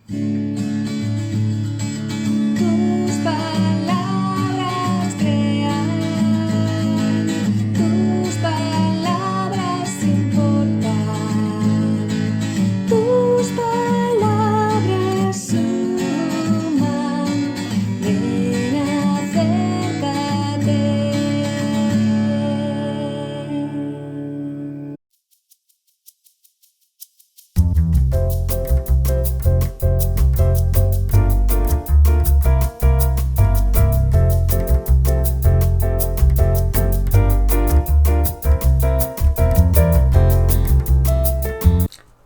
Tus palabras crean, tus palabras importan, tus palabras suman, ven, acércate.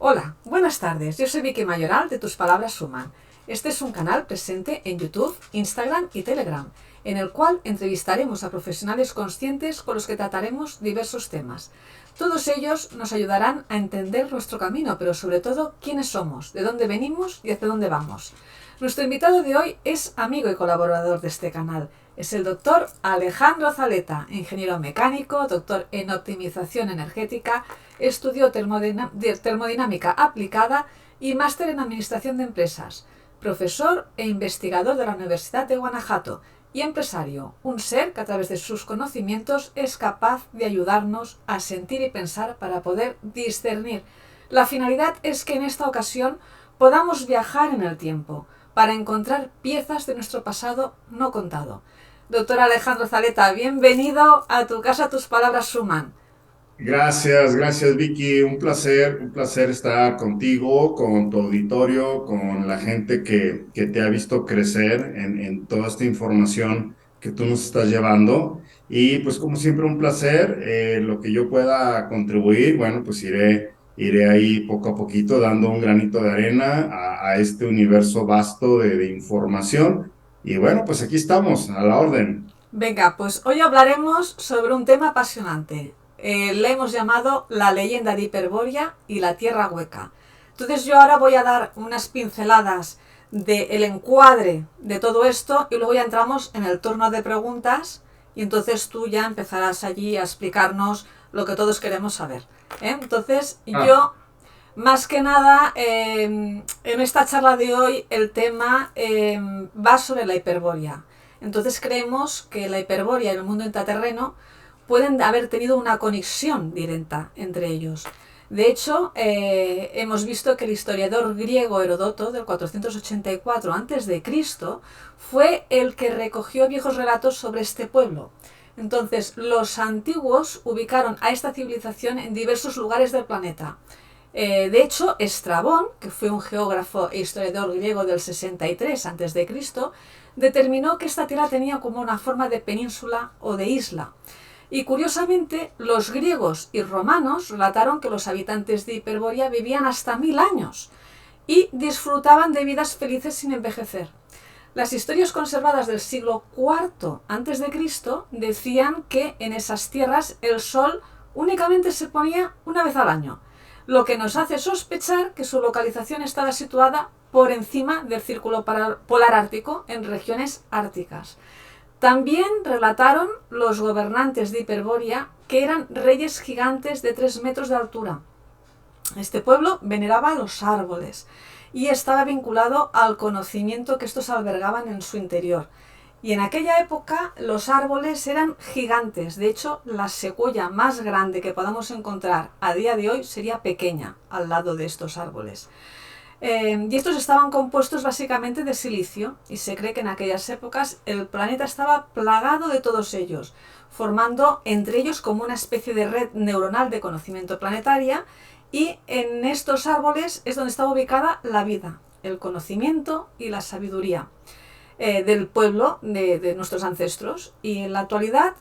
Hola, buenas tardes. Yo soy Vicky Mayoral de Tus Palabras Suman. Este es un canal presente en YouTube, Instagram y Telegram, en el cual entrevistaremos a profesionales conscientes con los que trataremos diversos temas. Todos ellos nos ayudarán a entender nuestro camino, pero sobre todo quiénes somos, de dónde venimos y hacia dónde vamos. Nuestro invitado de hoy es amigo y colaborador de este canal. Es el doctor Alejandro Zaleta, ingeniero mecánico, doctor en optimización energética, estudió termodinámica aplicada y máster en administración de empresas, profesor e investigador de la Universidad de Guanajuato y empresario, un ser que a través de sus conocimientos es capaz de ayudarnos a sentir y pensar para poder discernir. La finalidad es que en esta ocasión podamos viajar en el tiempo para encontrar piezas de nuestro pasado no contado. Doctor Alejandro Zaleta, bienvenido a tu casa, Tus Palabras Suman. Gracias Vicky, un placer estar contigo, con tu auditorio, con la gente que te ha visto crecer en toda esta información que tú nos estás llevando. Y pues como siempre un placer, lo que yo pueda contribuir, bueno, pues iré ahí poco a poquito dando un granito de arena a este universo vasto de información. Y bueno, pues aquí estamos, a la orden. Venga, pues hoy hablaremos sobre un tema apasionante. Le hemos llamado la leyenda de Hiperbórea y la Tierra Hueca. Entonces yo ahora voy a dar unas pinceladas del encuadre de todo esto y luego ya entramos en el turno de preguntas y entonces tú ya empezarás allí a explicarnos lo que todos queremos saber. Entonces yo, más que nada, en esta charla de hoy el tema va sobre la hiperbórea. Entonces creemos que la hiperbórea y el mundo intraterreno pueden haber tenido una conexión directa entre ellos. De hecho, hemos visto que el historiador griego Heródoto, del 484 a.C., fue el que recogió viejos relatos sobre este pueblo. Entonces, los antiguos ubicaron a esta civilización en diversos lugares del planeta. De hecho, Estrabón, que fue un geógrafo e historiador griego del 63 a.C., determinó que esta tierra tenía como una forma de península o de isla. Y curiosamente, los griegos y romanos relataron que los habitantes de Hiperbórea vivían hasta 1000 años y disfrutaban de vidas felices sin envejecer. Las historias conservadas del siglo IV a.C. decían que en esas tierras el sol únicamente se ponía una vez al año, lo que nos hace sospechar que su localización estaba situada por encima del círculo polar ártico en regiones árticas. También relataron los gobernantes de Hiperbórea que eran reyes gigantes de 3 metros de altura. Este pueblo veneraba los árboles y estaba vinculado al conocimiento que estos albergaban en su interior. Y en aquella época los árboles eran gigantes. De hecho, la secuoya más grande que podamos encontrar a día de hoy sería pequeña al lado de estos árboles. Y estos estaban compuestos básicamente de silicio y se cree que en aquellas épocas el planeta estaba plagado de todos ellos, formando entre ellos como una especie de red neuronal de conocimiento planetaria, y en estos árboles es donde estaba ubicada la vida, el conocimiento y la sabiduría del pueblo de nuestros ancestros. Y en la actualidad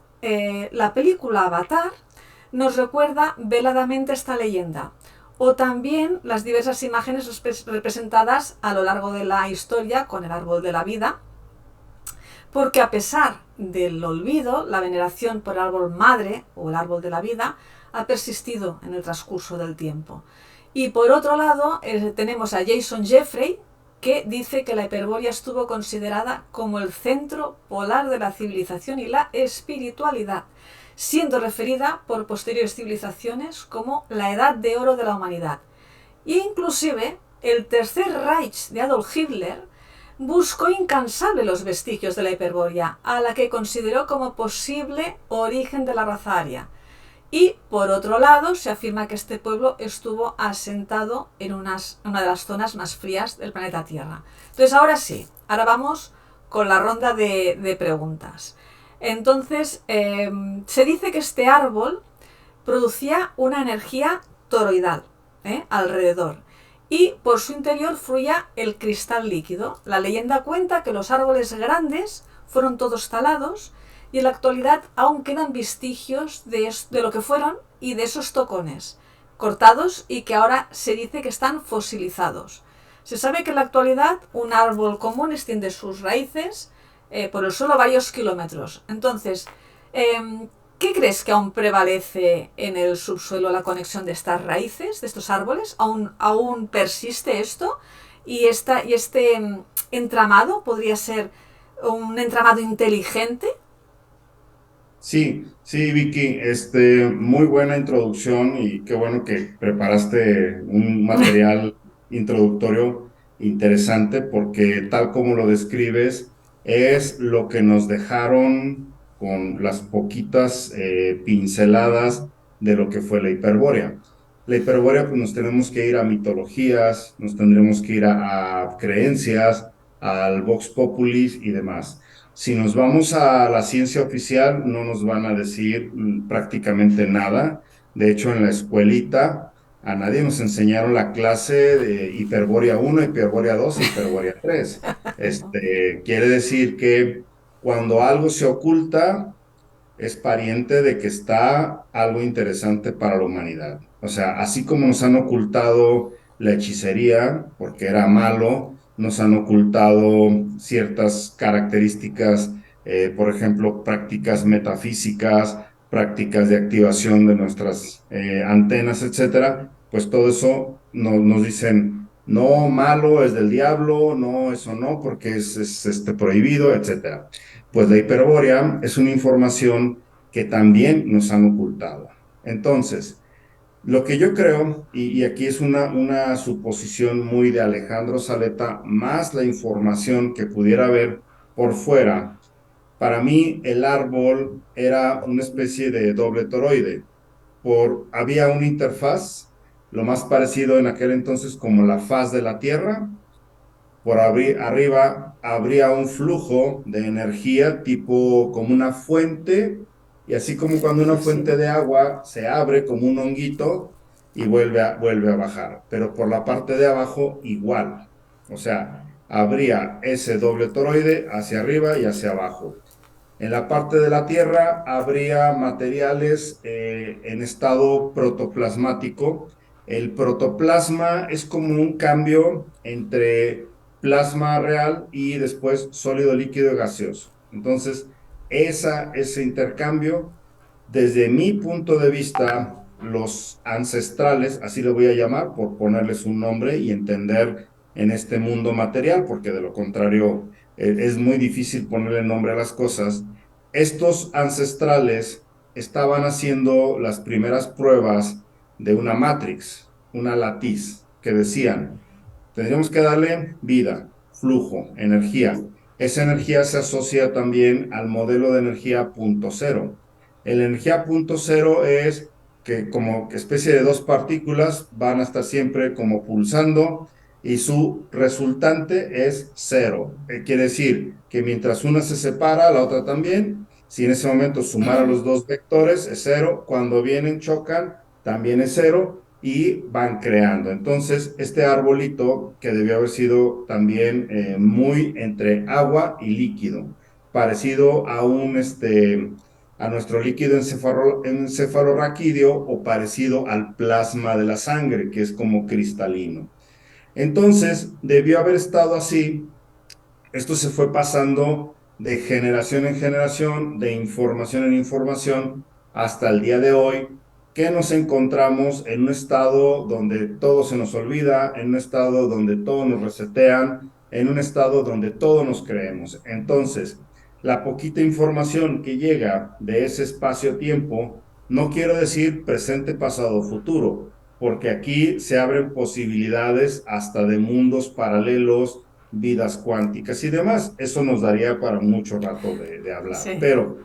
la película Avatar nos recuerda veladamente esta leyenda, o también las diversas imágenes representadas a lo largo de la historia con el árbol de la vida, porque a pesar del olvido, la veneración por el árbol madre o el árbol de la vida ha persistido en el transcurso del tiempo. Y por otro lado tenemos a Jason Jeffrey, que dice que la Hiperbórea estuvo considerada como el centro polar de la civilización y la espiritualidad, siendo referida por posteriores civilizaciones como la edad de oro de la humanidad. E inclusive el Tercer Reich de Adolf Hitler buscó incansable los vestigios de la Hiperbórea, a la que consideró como posible origen de la raza aria. Y, por otro lado, se afirma que este pueblo estuvo asentado en una de las zonas más frías del planeta Tierra. Entonces, ahora sí, ahora vamos con la ronda de preguntas. Entonces, se dice que este árbol producía una energía toroidal alrededor y por su interior fluía el cristal líquido. La leyenda cuenta que los árboles grandes fueron todos talados y en la actualidad aún quedan vestigios de lo que fueron y de esos tocones cortados y que ahora se dice que están fosilizados. Se sabe que en la actualidad un árbol común extiende sus raíces por el suelo varios kilómetros. Entonces, ¿qué crees que aún prevalece en el subsuelo la conexión de estas raíces, de estos árboles? ¿Aún persiste esto? ¿Y este entramado podría ser un entramado inteligente? Sí, sí, Vicky, muy buena introducción y qué bueno que preparaste un material introductorio interesante porque tal como lo describes es lo que nos dejaron con las poquitas pinceladas de lo que fue la Hiperbórea. La Hiperbórea, pues nos tenemos que ir a mitologías, nos tendremos que ir a creencias, al Vox Populis y demás. Si nos vamos a la ciencia oficial, no nos van a decir prácticamente nada. De hecho, en la escuelita a nadie nos enseñaron la clase de Hiperbórea 1, Hiperbórea 2 e Hiperbórea 3. Quiere decir que cuando algo se oculta, es pariente de que está algo interesante para la humanidad. O sea, así como nos han ocultado la hechicería, porque era malo, nos han ocultado ciertas características, por ejemplo, prácticas metafísicas, prácticas de activación de nuestras antenas, etcétera, pues todo eso nos dicen, no, malo es del diablo, no, eso no, porque es prohibido, etcétera. Pues la hiperbórea es una información que también nos han ocultado. Entonces, lo que yo creo, y aquí es una suposición muy de Alejandro Saleta, más la información que pudiera haber por fuera, para mí el árbol era una especie de doble toroide. Había una interfaz, lo más parecido en aquel entonces como la faz de la Tierra, arriba habría un flujo de energía tipo como una fuente, y así como cuando una fuente de agua se abre como un honguito y vuelve a bajar, pero por la parte de abajo igual. O sea, habría ese doble toroide hacia arriba y hacia abajo. En la parte de la Tierra habría materiales en estado protoplasmático. El protoplasma es como un cambio entre plasma real y después sólido, líquido y gaseoso. Entonces, ese intercambio, desde mi punto de vista, los ancestrales, así lo voy a llamar por ponerles un nombre y entender en este mundo material, porque de lo contrario es muy difícil ponerle nombre a las cosas. Estos ancestrales estaban haciendo las primeras pruebas de una matrix, una latiz, que decían, tendríamos que darle vida, flujo, energía. Esa energía se asocia también al modelo de energía punto cero. La energía punto cero es que como especie de dos partículas van a estar siempre como pulsando y su resultante es cero. Quiere decir que mientras una se separa, la otra también. Si en ese momento sumar a los dos vectores es cero, cuando vienen, chocan, también es cero y van creando. Entonces, este arbolito que debió haber sido también muy entre agua y líquido, parecido a nuestro líquido encefalorraquídeo o parecido al plasma de la sangre, que es como cristalino. Entonces, debió haber estado así. Esto se fue pasando de generación en generación, de información en información, hasta el día de hoy, que nos encontramos en un estado donde todo se nos olvida, en un estado donde todo nos resetean, en un estado donde todo nos creemos. Entonces, la poquita información que llega de ese espacio-tiempo, no quiero decir presente, pasado, futuro, porque aquí se abren posibilidades hasta de mundos paralelos, vidas cuánticas y demás. Eso nos daría para mucho rato de hablar. Sí. Pero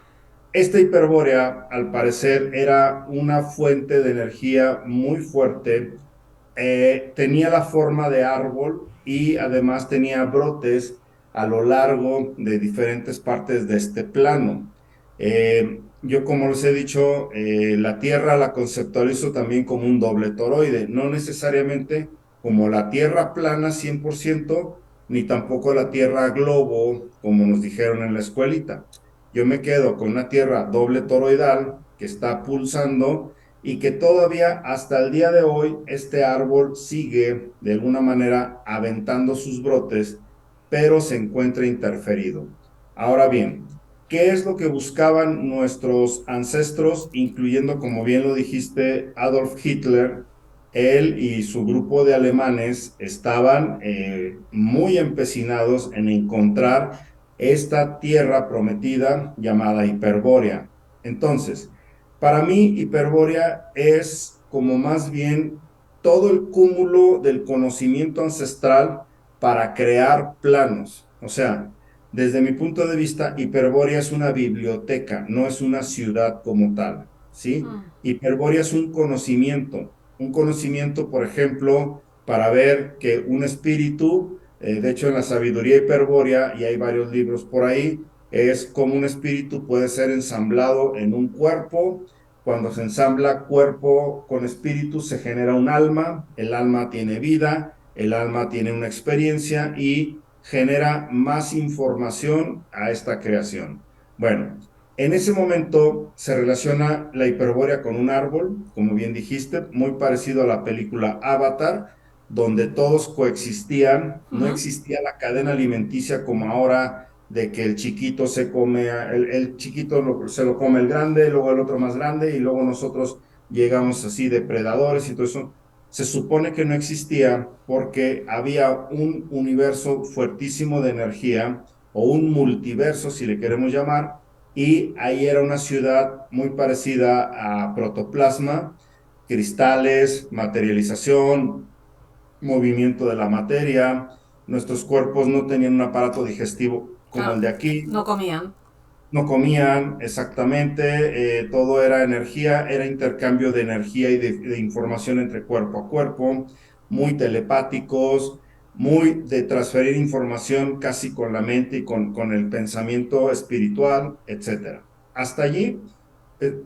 esta hiperbórea, al parecer, era una fuente de energía muy fuerte. Tenía la forma de árbol y además tenía brotes a lo largo de diferentes partes de este plano. Yo, como les he dicho, la Tierra la conceptualizo también como un doble toroide, no necesariamente como la Tierra plana 100%, ni tampoco la Tierra globo, como nos dijeron en la escuelita. Yo me quedo con una Tierra doble toroidal que está pulsando y que todavía hasta el día de hoy este árbol sigue de alguna manera aventando sus brotes, pero se encuentra interferido. Ahora bien, ¿qué es lo que buscaban nuestros ancestros, incluyendo, como bien lo dijiste, Adolf Hitler? Él y su grupo de alemanes estaban muy empecinados en encontrar esta tierra prometida llamada Hiperbórea. Entonces, para mí, Hiperbórea es como más bien todo el cúmulo del conocimiento ancestral para crear planos. O sea, desde mi punto de vista, Hiperbórea es una biblioteca, no es una ciudad como tal, ¿sí? Mm. Hiperbórea es un conocimiento, por ejemplo, para ver que un espíritu, de hecho en la sabiduría hiperbórea, y hay varios libros por ahí, es como un espíritu puede ser ensamblado en un cuerpo. Cuando se ensambla cuerpo con espíritu, se genera un alma, el alma tiene vida, el alma tiene una experiencia y genera más información a esta creación. Bueno, en ese momento se relaciona la hiperbórea con un árbol, como bien dijiste, muy parecido a la película Avatar, donde todos coexistían, no Ujú. existía la cadena alimenticia como ahora de que el chiquito se come, el chiquito se lo come el grande, luego el otro más grande y luego nosotros llegamos así depredadores y todo eso. Se supone que no existía porque había un universo fuertísimo de energía o un multiverso, si le queremos llamar, y ahí era una ciudad muy parecida a protoplasma, cristales, materialización, movimiento de la materia. Nuestros cuerpos no tenían un aparato digestivo como Claro, el de aquí, no comían. no comían exactamente, todo era energía, era intercambio de energía y de información entre cuerpo a cuerpo, muy telepáticos, muy de transferir información casi con la mente y con el pensamiento espiritual, etcétera. Hasta allí,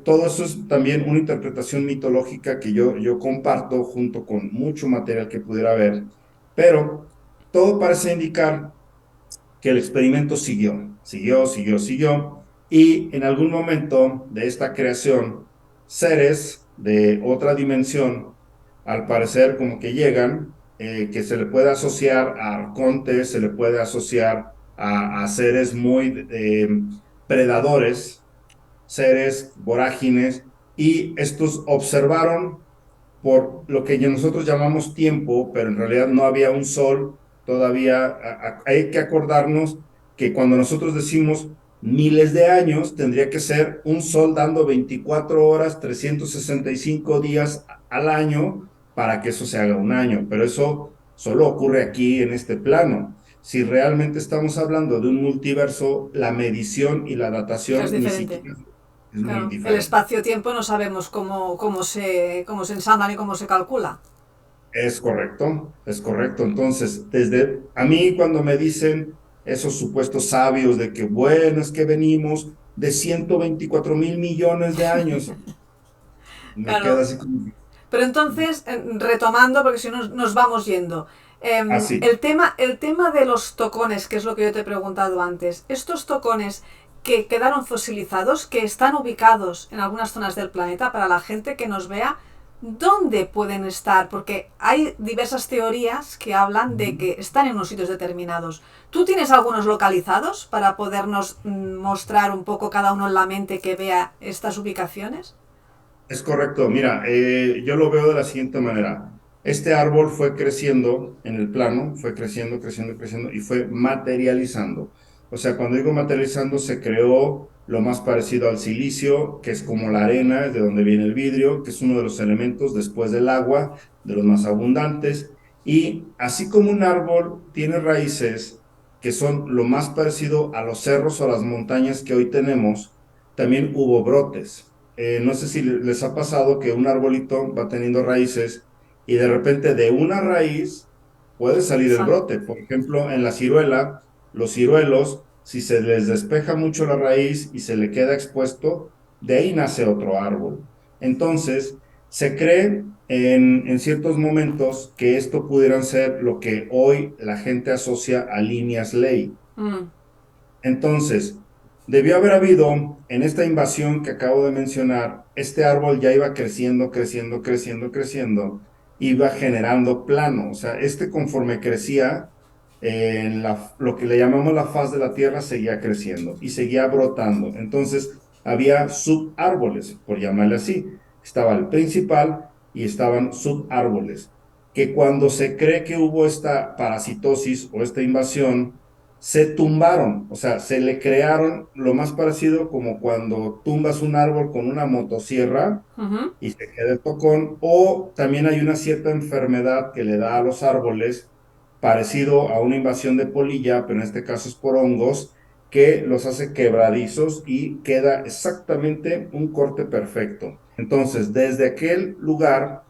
todo eso es también una interpretación mitológica que yo comparto junto con mucho material que pudiera haber, pero todo parece indicar que el experimento siguió, y en algún momento de esta creación, seres de otra dimensión, al parecer como que llegan, que se le puede asociar a arcontes, se le puede asociar a seres muy predadores, seres vorágines, y estos observaron por lo que nosotros llamamos tiempo, pero en realidad no había un sol todavía. Hay que acordarnos que cuando nosotros decimos miles de años, tendría que ser un sol dando 24 horas, 365 días al año para que eso se haga un año, pero eso solo ocurre aquí en este plano. Si realmente estamos hablando de un multiverso, la medición y la Es datación ni diferente. siquiera es muy Claro, el diferente. espacio-tiempo no sabemos cómo se ensambla ni cómo se calcula. Es correcto, es correcto. Entonces, desde a mí cuando me dicen esos supuestos sabios de que, bueno, es que venimos de 124.000 millones de años, me queda Claro. así como Pero entonces, retomando, porque si no nos vamos yendo, así. el tema de los tocones, que es lo que yo te he preguntado antes, estos tocones que quedaron fosilizados, que están ubicados en algunas zonas del planeta, para la gente que nos vea, ¿dónde pueden estar? Porque hay diversas teorías que hablan de que están en unos sitios determinados. ¿Tú tienes algunos localizados para podernos mostrar un poco cada uno en la mente que vea estas ubicaciones? Es correcto. Mira, yo lo veo de la siguiente manera. Este árbol fue creciendo en el plano, fue creciendo, creciendo, creciendo y fue materializando. O sea, cuando digo materializando, se creó lo más parecido al silicio, que es como la arena, es de donde viene el vidrio, que es uno de los elementos después del agua, de los más abundantes. Y así como un árbol tiene raíces que son lo más parecido a los cerros o a las montañas que hoy tenemos, también hubo brotes. No sé si les ha pasado que un arbolito va teniendo raíces y de repente de una raíz puede salir el Sal. brote. Por ejemplo, en la ciruela, los ciruelos, si se les despeja mucho la raíz y se le queda expuesto, de ahí nace otro árbol. Entonces, se cree en ciertos momentos que esto pudieran ser lo que hoy la gente asocia a líneas ley. Mm, Entonces, debió haber habido en esta invasión que acabo de mencionar, este árbol ya iba creciendo, creciendo, creciendo, creciendo, iba generando plano. O sea, este conforme crecía, lo que le llamamos la faz de la tierra seguía creciendo y seguía brotando. Entonces, había subárboles, por llamarle así. Estaba el principal y estaban subárboles, que cuando se cree que hubo esta parasitosis o esta invasión, se tumbaron, o sea, se le crearon lo más parecido como cuando tumbas un árbol con una motosierra ujú. y se queda el tocón, o también hay una cierta enfermedad que le da a los árboles parecido a una invasión de polilla, pero en este caso es por hongos, que los hace quebradizos y queda exactamente un corte perfecto. Entonces, desde aquel lugar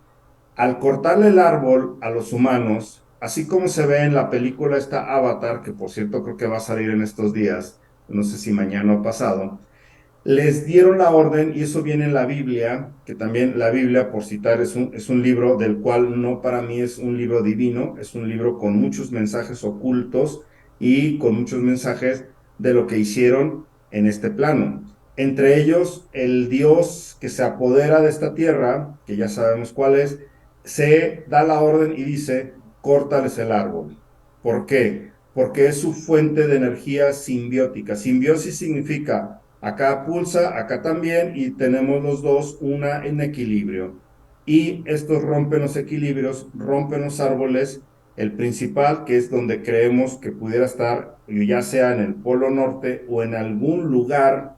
al cortarle el árbol a los humanos, así como se ve en la película esta Avatar, que por cierto creo que va a salir en estos días, no sé si mañana o pasado, les dieron la orden, y eso viene en la Biblia, que también la Biblia, por citar, es un libro del cual no para mí es un libro divino, es un libro con muchos mensajes ocultos y con muchos mensajes de lo que hicieron en este plano. Entre ellos, el Dios que se apodera de esta tierra, que ya sabemos cuál es, se da la orden y dice, córtales el árbol. ¿Por qué? Porque es su fuente de energía simbiótica. Simbiosis significa acá pulsa, acá también, y tenemos los dos una en equilibrio. Y estos rompen los equilibrios, rompen los árboles. El principal, que es donde creemos que pudiera estar, ya sea en el Polo Norte o en algún lugar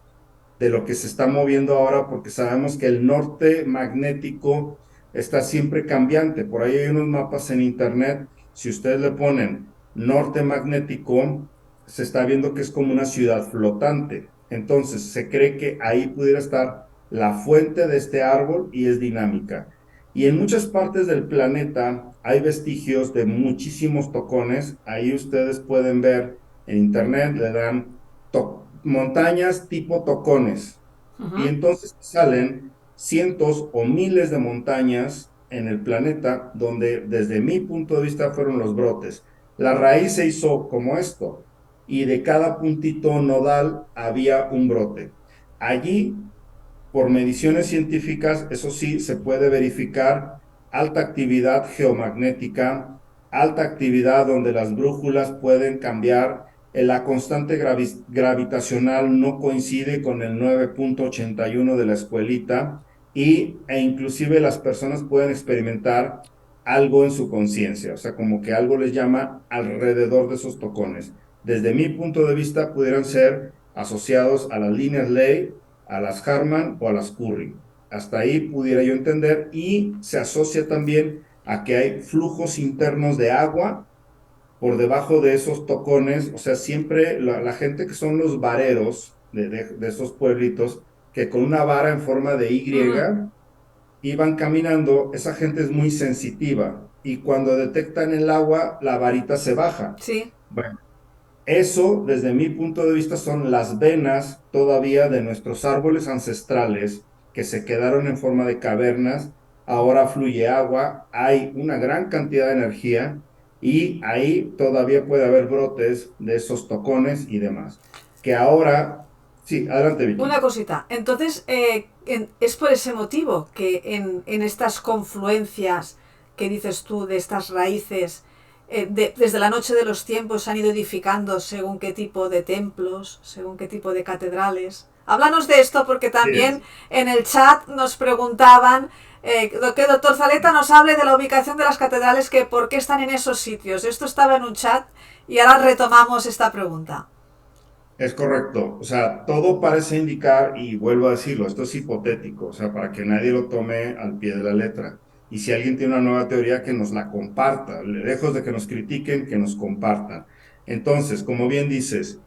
de lo que se está moviendo ahora, porque sabemos que el norte magnético está siempre cambiante. Por ahí hay unos mapas en internet, si ustedes le ponen norte magnético, se está viendo que es como una ciudad flotante. Entonces, se cree que ahí pudiera estar la fuente de este árbol y es dinámica. Y en muchas partes del planeta hay vestigios de muchísimos tocones. Ahí ustedes pueden ver en internet, le dan montañas tipo tocones. Y Ujú. entonces salen cientos o miles de montañas en el planeta donde desde mi punto de vista fueron los brotes. La raíz se hizo como esto y de cada puntito nodal había un brote. Allí, por mediciones científicas, eso sí, se puede verificar alta actividad geomagnética, alta actividad donde las brújulas pueden cambiar, la constante gravitacional no coincide con el 9.81 de la escuelita e inclusive las personas pueden experimentar algo en su conciencia, o sea, como que algo les llama alrededor de esos tocones. Desde mi punto de vista, pudieran ser asociados a las líneas ley, a las Harman o a las Curry. Hasta ahí pudiera yo entender y se asocia también a que hay flujos internos de agua por debajo de esos tocones, o sea, siempre la gente que son los vareros de esos pueblitos, que con una vara en forma de Y Mm, iban caminando, esa gente es muy sensitiva y cuando detectan el agua, la varita se baja. sí. Bueno, eso, desde mi punto de vista, son las venas todavía de nuestros árboles ancestrales que se quedaron en forma de cavernas. Ahora fluye agua, hay una gran cantidad de energía y ahí todavía puede haber brotes de esos tocones y demás. Que ahora, sí, adelante, Una Vicky. cosita. Entonces, es por ese motivo que en estas confluencias que dices tú de estas raíces, desde la noche de los tiempos se han ido edificando según qué tipo de templos, según qué tipo de catedrales. Háblanos de esto porque Sí, también en el chat nos preguntaban que doctor Zaleta nos hable de la ubicación de las catedrales, que por qué están en esos sitios. Esto estaba en un chat y ahora retomamos esta pregunta. Es correcto. O sea, todo parece indicar, y vuelvo a decirlo, esto es hipotético, o sea, para que nadie lo tome al pie de la letra. Y si alguien tiene una nueva teoría, que nos la comparta. Lejos de que nos critiquen, que nos compartan. Entonces, como bien dices,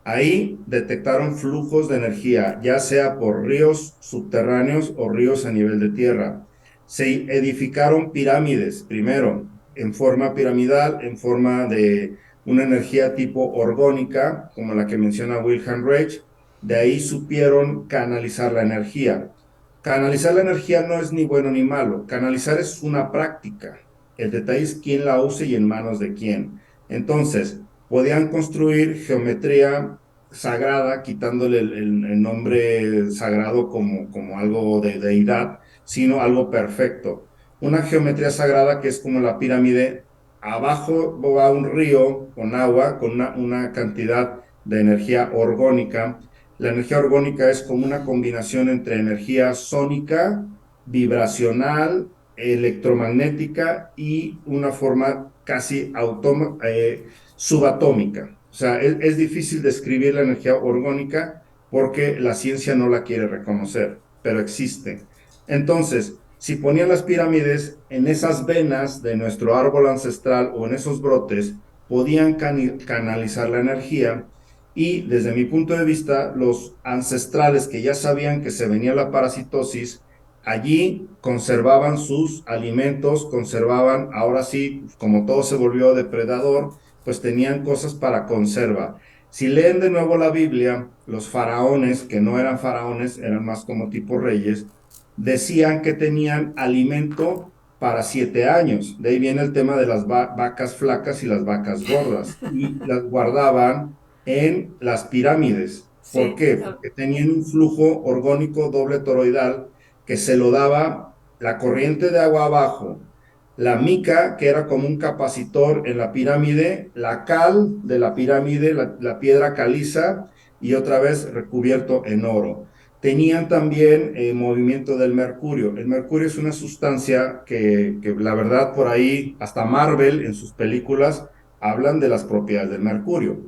ahí detectaron flujos de energía, ya sea por ríos subterráneos o ríos a nivel de tierra. Se edificaron pirámides, primero, en forma piramidal, en forma de una energía tipo orgónica, como la que menciona Wilhelm Reich. De ahí supieron canalizar la energía. Canalizar la energía no es ni bueno ni malo. Canalizar es una práctica. El detalle es quién la use y en manos de quién. Entonces, podían construir geometría sagrada, quitándole el nombre sagrado como algo de deidad, sino algo perfecto. Una geometría sagrada que es como la pirámide. Abajo va un río con agua, con una cantidad de energía orgónica. La energía orgónica es como una combinación entre energía sónica, vibracional, electromagnética y una forma casi subatómica. O sea, es difícil describir la energía orgónica porque la ciencia no la quiere reconocer, pero existe. Entonces, si ponían las pirámides en esas venas de nuestro árbol ancestral o en esos brotes, podían canalizar la energía y desde mi punto de vista, los ancestrales que ya sabían que se venía la parasitosis, allí conservaban sus alimentos, conservaban, ahora sí, como todo se volvió depredador, pues tenían cosas para conserva. Si leen de nuevo la Biblia, los faraones, que no eran faraones, eran más como tipo reyes, decían que tenían alimento para 7 años. De ahí viene el tema de las vacas flacas y las vacas gordas. Y las guardaban en las pirámides. ¿Por Sí, qué? Porque tenían un flujo orgónico doble toroidal que se lo daba la corriente de agua abajo, la mica, que era como un capacitor en la pirámide, la cal de la pirámide, la piedra caliza y otra vez recubierto en oro. Tenían también movimiento del mercurio. El mercurio es una sustancia que la verdad por ahí, hasta Marvel en sus películas hablan de las propiedades del mercurio.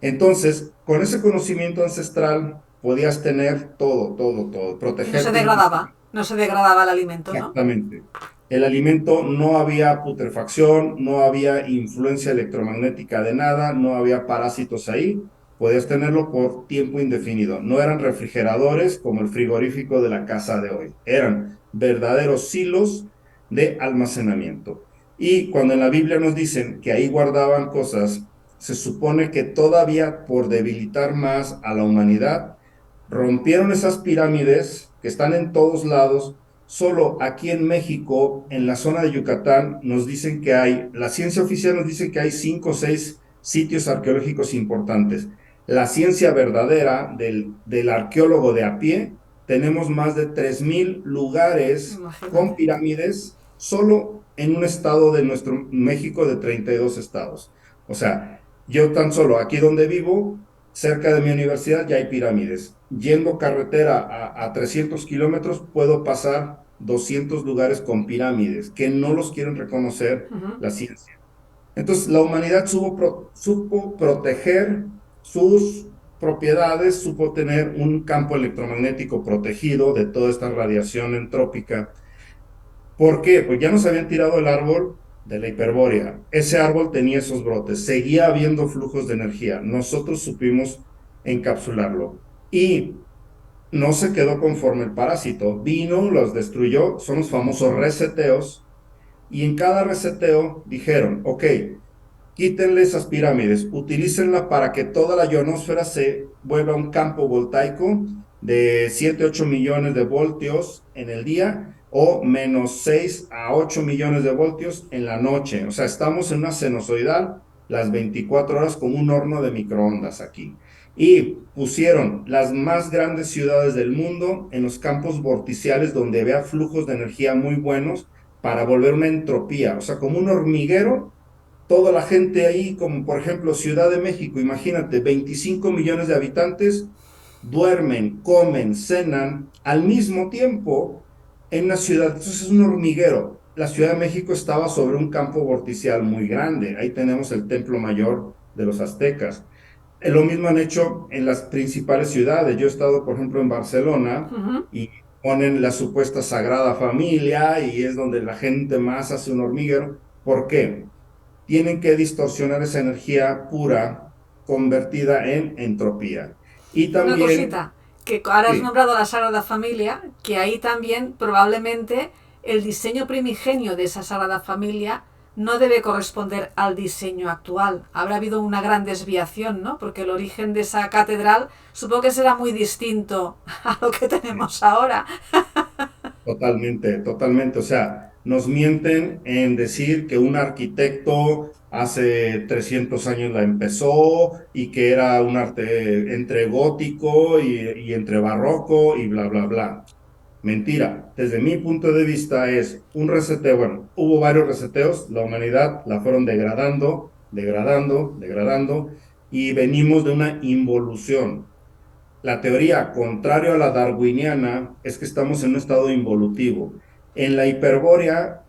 Entonces, con ese conocimiento ancestral podías tener todo, todo, todo, y no se protegerte degradaba, inclusive. no se degradaba el alimento, ¿no? Exactamente. El alimento no había putrefacción, no había influencia electromagnética de nada, no había parásitos ahí. Podías tenerlo por tiempo indefinido. No eran refrigeradores como el frigorífico de la casa de hoy. Eran verdaderos silos de almacenamiento. Y cuando en la Biblia nos dicen que ahí guardaban cosas, se supone que todavía por debilitar más a la humanidad, rompieron esas pirámides que están en todos lados. Solo aquí en México, en la zona de Yucatán, nos dicen que hay, la ciencia oficial nos dice que hay 5 o 6 sitios arqueológicos importantes. La ciencia verdadera del arqueólogo de a pie, tenemos más de 3,000 lugares con Imagínate. pirámides solo en un estado de nuestro México de 32 estados. O sea, yo tan solo aquí donde vivo, cerca de mi universidad, ya hay pirámides. Yendo carretera a 300 kilómetros, puedo pasar 200 lugares con pirámides que no los quieren reconocer Ujú. la ciencia. Entonces, la humanidad supo proteger sus propiedades, supo tener un campo electromagnético protegido de toda esta radiación entrópica. ¿Por qué? Pues ya nos habían tirado el árbol de la hiperbórea. Ese árbol tenía esos brotes, seguía habiendo flujos de energía. Nosotros supimos encapsularlo. Y no se quedó conforme el parásito. Vino, los destruyó, son los famosos reseteos. Y en cada reseteo dijeron, ok, quítenle esas pirámides, utilícenla para que toda la ionosfera se vuelva un campo voltaico de 7 8 millones de voltios en el día o menos 6 a 8 millones de voltios en la noche. O sea, estamos en una sinusoidal las 24 horas como un horno de microondas aquí. Y pusieron las más grandes ciudades del mundo en los campos vorticiales donde vea flujos de energía muy buenos para volver una entropía, o sea, como un hormiguero toda la gente ahí, como por ejemplo Ciudad de México, imagínate, 25 millones de habitantes duermen, comen, cenan al mismo tiempo en una ciudad. Entonces es un hormiguero. La Ciudad de México estaba sobre un campo vorticial muy grande. Ahí tenemos el Templo Mayor de los aztecas. Lo mismo han hecho en las principales ciudades. Yo he estado, por ejemplo, en Barcelona Ujú. y ponen la supuesta Sagrada Familia y es donde la gente más hace un hormiguero. ¿Por qué? Tienen que distorsionar esa energía pura convertida en entropía. Y Una también, cosita, que ahora has sí, nombrado la Sagrada Familia, que ahí también probablemente el diseño primigenio de esa Sagrada Familia no debe corresponder al diseño actual. Habrá habido una gran desviación, ¿no? Porque el origen de esa catedral supongo que será muy distinto a lo que tenemos ahora. totalmente, totalmente. O sea, nos mienten en decir que un arquitecto hace 300 años la empezó y que era un arte entre gótico y entre barroco y bla, bla, bla. Mentira. Desde mi punto de vista es un reseteo. Bueno, hubo varios reseteos. La humanidad la fueron degradando, degradando, degradando y venimos de una involución. La teoría, contrario a la darwiniana, es que estamos en un estado involutivo. En la hiperbórea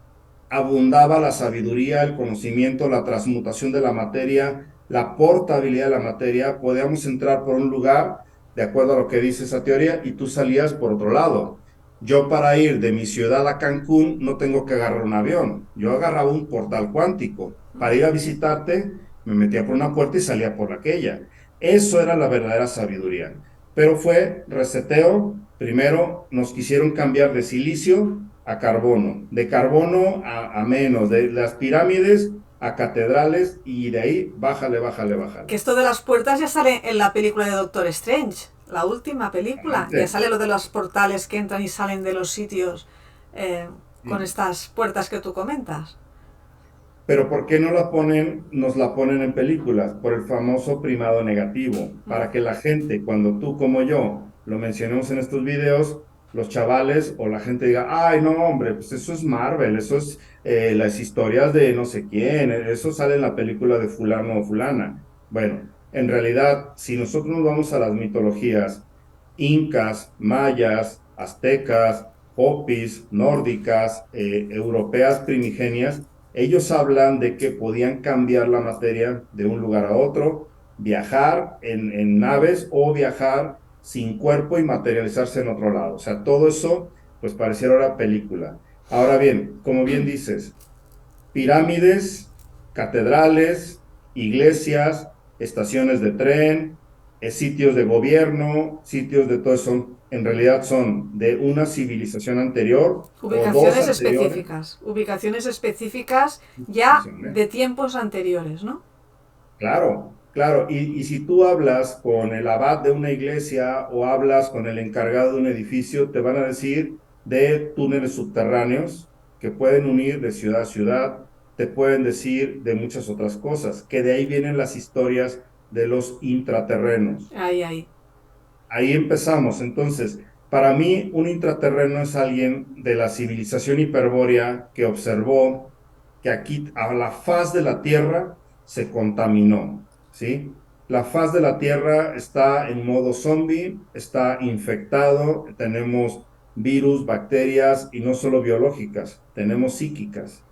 abundaba la sabiduría, el conocimiento, la transmutación de la materia, la portabilidad de la materia. Podíamos entrar por un lugar, de acuerdo a lo que dice esa teoría, y tú salías por otro lado. Yo para ir de mi ciudad a Cancún no tengo que agarrar un avión. Yo agarraba un portal cuántico. Para ir a visitarte, me metía por una puerta y salía por aquella. Eso era la verdadera sabiduría, pero fue reseteo. Primero nos quisieron cambiar de silicio a carbono, de carbono a menos, de las pirámides a catedrales y de ahí bájale, bájale, Que bájale. esto de las puertas ya sale en la película de Doctor Strange, la última película. Ya Realmente, sale lo de los portales que entran y salen de los sitios eh, con sí. estas puertas que tú comentas. Pero ¿por qué no la ponen, nos la ponen en películas? Por el famoso primado negativo, para que la gente, cuando tú como yo lo mencionemos en estos videos, los chavales o la gente diga, ay, no, hombre, pues eso es Marvel, eso es las historias de no sé quién, eso sale en la película de fulano o fulana. Bueno, en realidad, si nosotros nos vamos a las mitologías incas, mayas, aztecas, hopis, nórdicas, europeas primigenias, ellos hablan de que podían cambiar la materia de un lugar a otro, viajar en naves o viajar sin cuerpo y materializarse en otro lado. O sea, todo eso, pues pareciera ahora película. Ahora bien, como bien dices, pirámides, catedrales, iglesias, estaciones de tren, sitios de gobierno, sitios de todo eso, en realidad son de una civilización anterior o dos anteriores. Ubicaciones específicas ya Civilizaciones. de tiempos anteriores, ¿no? Claro, claro. Y si tú hablas con el abad de una iglesia o hablas con el encargado de un edificio, te van a decir de túneles subterráneos que pueden unir de ciudad a ciudad, te pueden decir de muchas otras cosas, que de ahí vienen las historias de los intraterrenos. Ahí, ahí. Ahí empezamos. Entonces, para mí, un intraterreno es alguien de la civilización hiperbórea que observó que aquí, a la faz de la Tierra, se contaminó, ¿sí? La faz de la Tierra está en modo zombie, está infectado, tenemos virus, bacterias y no solo biológicas, tenemos psíquicas.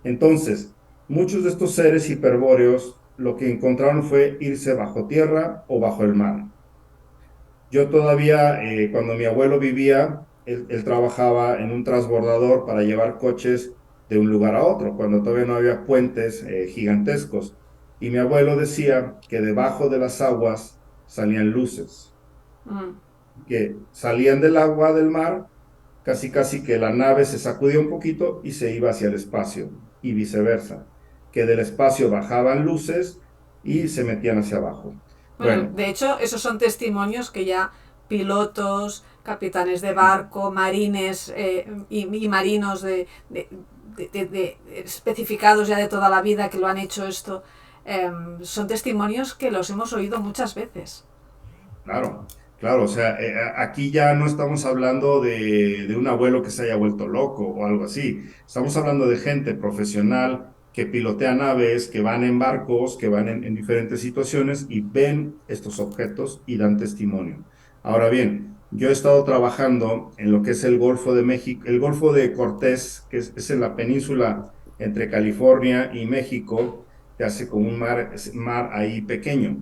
Entonces, muchos de estos seres hiperbóreos lo que encontraron fue irse bajo tierra o bajo el mar. Yo todavía, cuando mi abuelo vivía, él trabajaba en un transbordador para llevar coches de un lugar a otro, cuando todavía no había puentes gigantescos. Y mi abuelo decía que debajo de las aguas salían luces, Mm. que salían del agua del mar, casi casi que la nave se sacudía un poquito y se iba hacia el espacio, y viceversa, que del espacio bajaban luces y se metían hacia abajo. Bueno, Bueno, de hecho, esos son testimonios que ya pilotos, capitanes de barco, marines y marinos especificados ya de toda la vida que lo han hecho esto, son testimonios que los hemos oído muchas veces. claro, claro, o sea, aquí ya no estamos hablando de un abuelo que se haya vuelto loco o algo así. Estamos hablando de gente profesional que pilotea naves, que van en barcos, que van en diferentes situaciones y ven estos objetos y dan testimonio. Ahora bien, yo he estado trabajando en lo que es el Golfo de México, el Golfo de Cortés, que es en la península entre California y México, que hace como un mar ahí pequeño.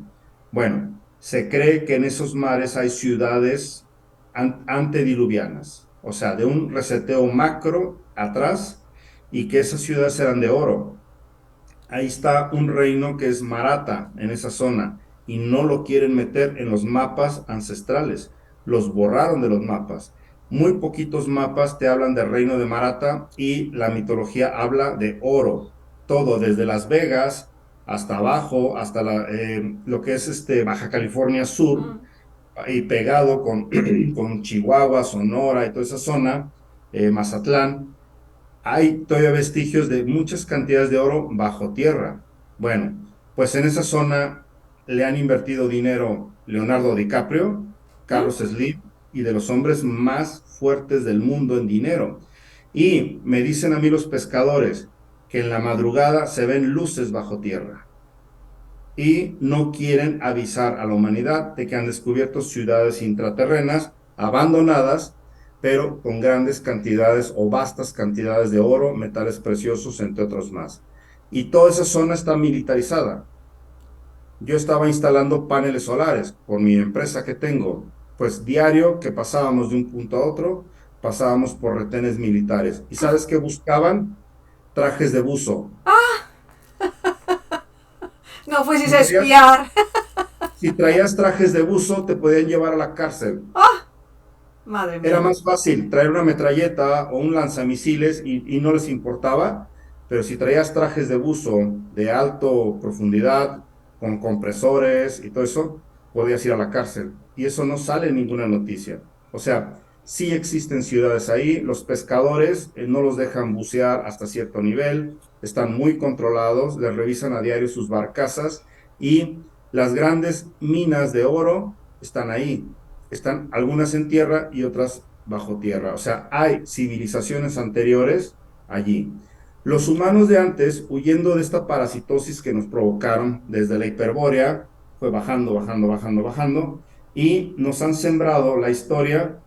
Bueno, se cree que en esos mares hay ciudades antediluvianas, o sea, de un reseteo macro atrás, y que esas ciudades eran de oro. Ahí está un reino que es Maratha en esa zona y no lo quieren meter en los mapas ancestrales. Los borraron de los mapas. Muy poquitos mapas te hablan del reino de Maratha y la mitología habla de oro. Todo, desde Las Vegas hasta abajo, hasta lo que es Baja California Sur, Mm. y pegado con Chihuahua, Sonora y toda esa zona, Mazatlán, hay todavía vestigios de muchas cantidades de oro bajo tierra. Bueno, pues en esa zona le han invertido dinero Leonardo DiCaprio, ¿Mm? Carlos Slim y de los hombres más fuertes del mundo en dinero. Y me dicen a mí los pescadores que en la madrugada se ven luces bajo tierra y no quieren avisar a la humanidad de que han descubierto ciudades intraterrenas abandonadas, pero con grandes cantidades o vastas cantidades de oro, metales preciosos, entre otros más. Y toda esa zona está militarizada. Yo estaba instalando paneles solares por mi empresa que tengo, pues diario que pasábamos de un punto a otro, pasábamos por retenes militares. ¿Y sabes qué buscaban? Trajes de buzo. No fuesis Si a traías, espiar. si traías trajes de buzo, te podían llevar a la cárcel. Madre Era mía. más fácil traer una metralleta o un lanzamisiles y no les importaba, pero si traías trajes de buzo de alto profundidad, con compresores y todo eso, podías ir a la cárcel. Y eso no sale en ninguna noticia. O sea, sí existen ciudades ahí, los pescadores no los dejan bucear hasta cierto nivel, están muy controlados, les revisan a diario sus barcazas y las grandes minas de oro están ahí, están algunas en tierra y otras bajo tierra. O sea, hay civilizaciones anteriores allí. Los humanos de antes, huyendo de esta parasitosis que nos provocaron desde la Hiperbórea, fue bajando, bajando, bajando, bajando, y nos han sembrado la historia,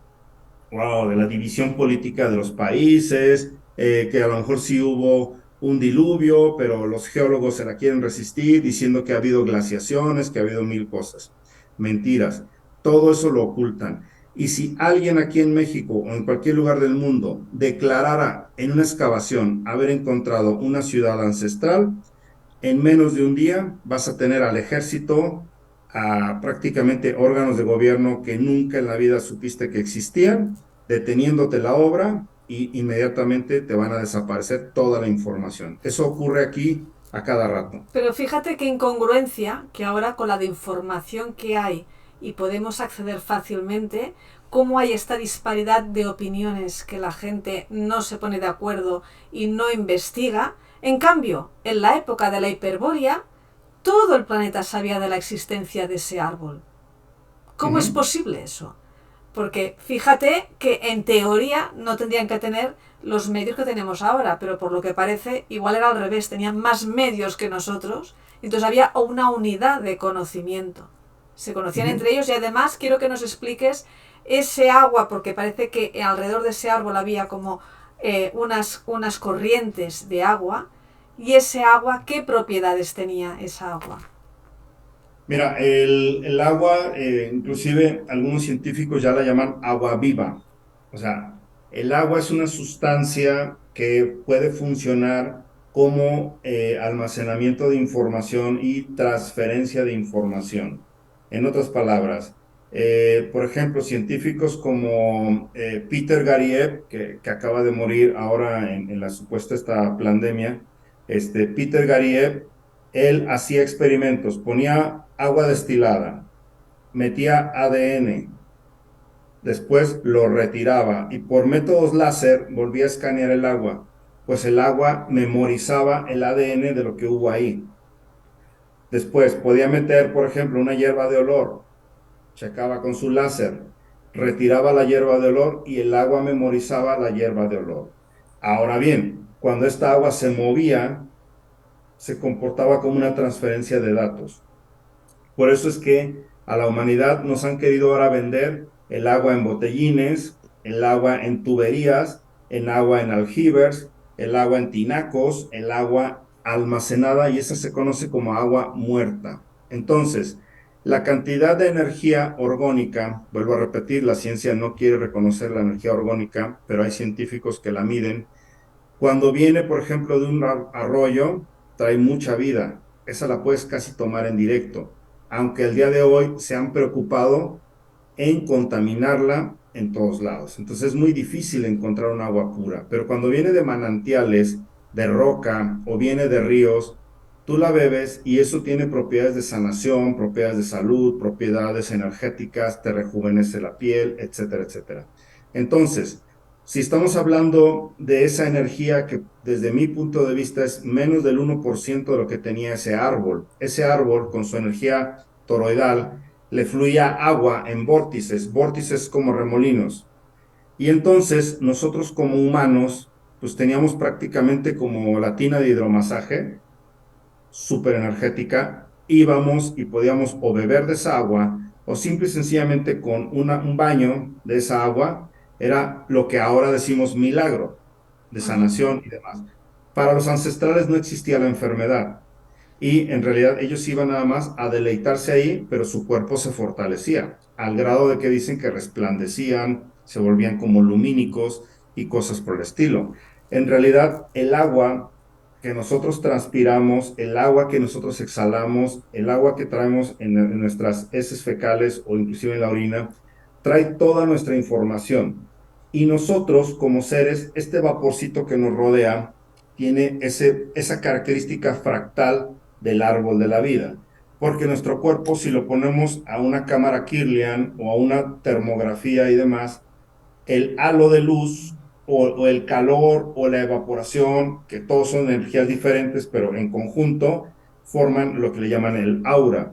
wow, de la división política de los países, que a lo mejor sí hubo un diluvio, pero los geólogos se la quieren resistir diciendo que ha habido glaciaciones, que ha habido mil cosas. Mentiras. Todo eso lo ocultan. Y si alguien aquí en México o en cualquier lugar del mundo declarara en una excavación haber encontrado una ciudad ancestral, en menos de un día vas a tener al ejército, a prácticamente órganos de gobierno que nunca en la vida supiste que existían, deteniéndote la obra y inmediatamente te van a desaparecer toda la información. Eso ocurre aquí a cada rato. Pero fíjate qué incongruencia que ahora con la de información que hay y podemos acceder fácilmente, cómo hay esta disparidad de opiniones que la gente no se pone de acuerdo y no investiga. En cambio, en la época de la Hiperbórea, todo el planeta sabía de la existencia de ese árbol. ¿Cómo es Ujú. posible eso? Porque fíjate que en teoría no tendrían que tener los medios que tenemos ahora, pero por lo que parece igual era al revés, tenían más medios que nosotros, entonces había una unidad de conocimiento. Se conocían Ujú. entre ellos y además quiero que nos expliques ese agua, porque parece que alrededor de ese árbol había como unas corrientes de agua, y ese agua, ¿qué propiedades tenía esa agua? Mira, el agua, inclusive algunos científicos ya la llaman agua viva. O sea, el agua es una sustancia que puede funcionar como almacenamiento de información y transferencia de información. En otras palabras, por ejemplo, científicos como Peter Garriev, que acaba de morir ahora en la supuesta esta pandemia, Peter Garriev, él hacía experimentos, ponía agua destilada, metía ADN, después lo retiraba y por métodos láser volvía a escanear el agua, pues el agua memorizaba el ADN de lo que hubo ahí. Después podía meter, por ejemplo, una hierba de olor, checaba con su láser, retiraba la hierba de olor y el agua memorizaba la hierba de olor. Ahora bien, cuando esta agua se movía, se comportaba como una transferencia de datos. Por eso es que a la humanidad nos han querido ahora vender el agua en botellines, el agua en tuberías, el agua en aljibes, el agua en tinacos, el agua almacenada y esa se conoce como agua muerta. Entonces, La cantidad de energía orgónica, vuelvo a repetir, la ciencia no quiere reconocer la energía orgónica, pero hay científicos que la miden. Cuando viene, por ejemplo, de un arroyo, trae mucha vida. Esa la puedes casi tomar en directo, aunque el día de hoy se han preocupado en contaminarla en todos lados. Entonces es muy difícil encontrar un agua pura, pero cuando viene de manantiales, de roca o viene de ríos, tú la bebes y eso tiene propiedades de sanación, propiedades de salud, propiedades energéticas, te rejuvenece la piel, etcétera, etcétera. Entonces, si estamos hablando de esa energía que desde mi punto de vista es menos del 1% de lo que tenía ese árbol con su energía toroidal, le fluía agua en vórtices como remolinos. Y entonces nosotros como humanos, pues teníamos prácticamente como la tina de hidromasaje, súper energética, íbamos y podíamos o beber de esa agua o simple y sencillamente con un baño de esa agua, era lo que ahora decimos milagro de Ujú. sanación y demás. Para los ancestrales no existía la enfermedad y en realidad ellos iban nada más a deleitarse ahí, pero su cuerpo se fortalecía, al grado de que dicen que resplandecían, se volvían como lumínicos y cosas por el estilo. En realidad, el agua que nosotros transpiramos, el agua que nosotros exhalamos, el agua que traemos en nuestras heces fecales o inclusive en la orina, trae toda nuestra información. Y nosotros, como seres, este vaporcito que nos rodea, tiene esa característica fractal del árbol de la vida. Porque nuestro cuerpo, si lo ponemos a una cámara Kirlian o a una termografía y demás, el halo de luz o el calor o la evaporación, que todos son energías diferentes, pero en conjunto forman lo que le llaman el aura.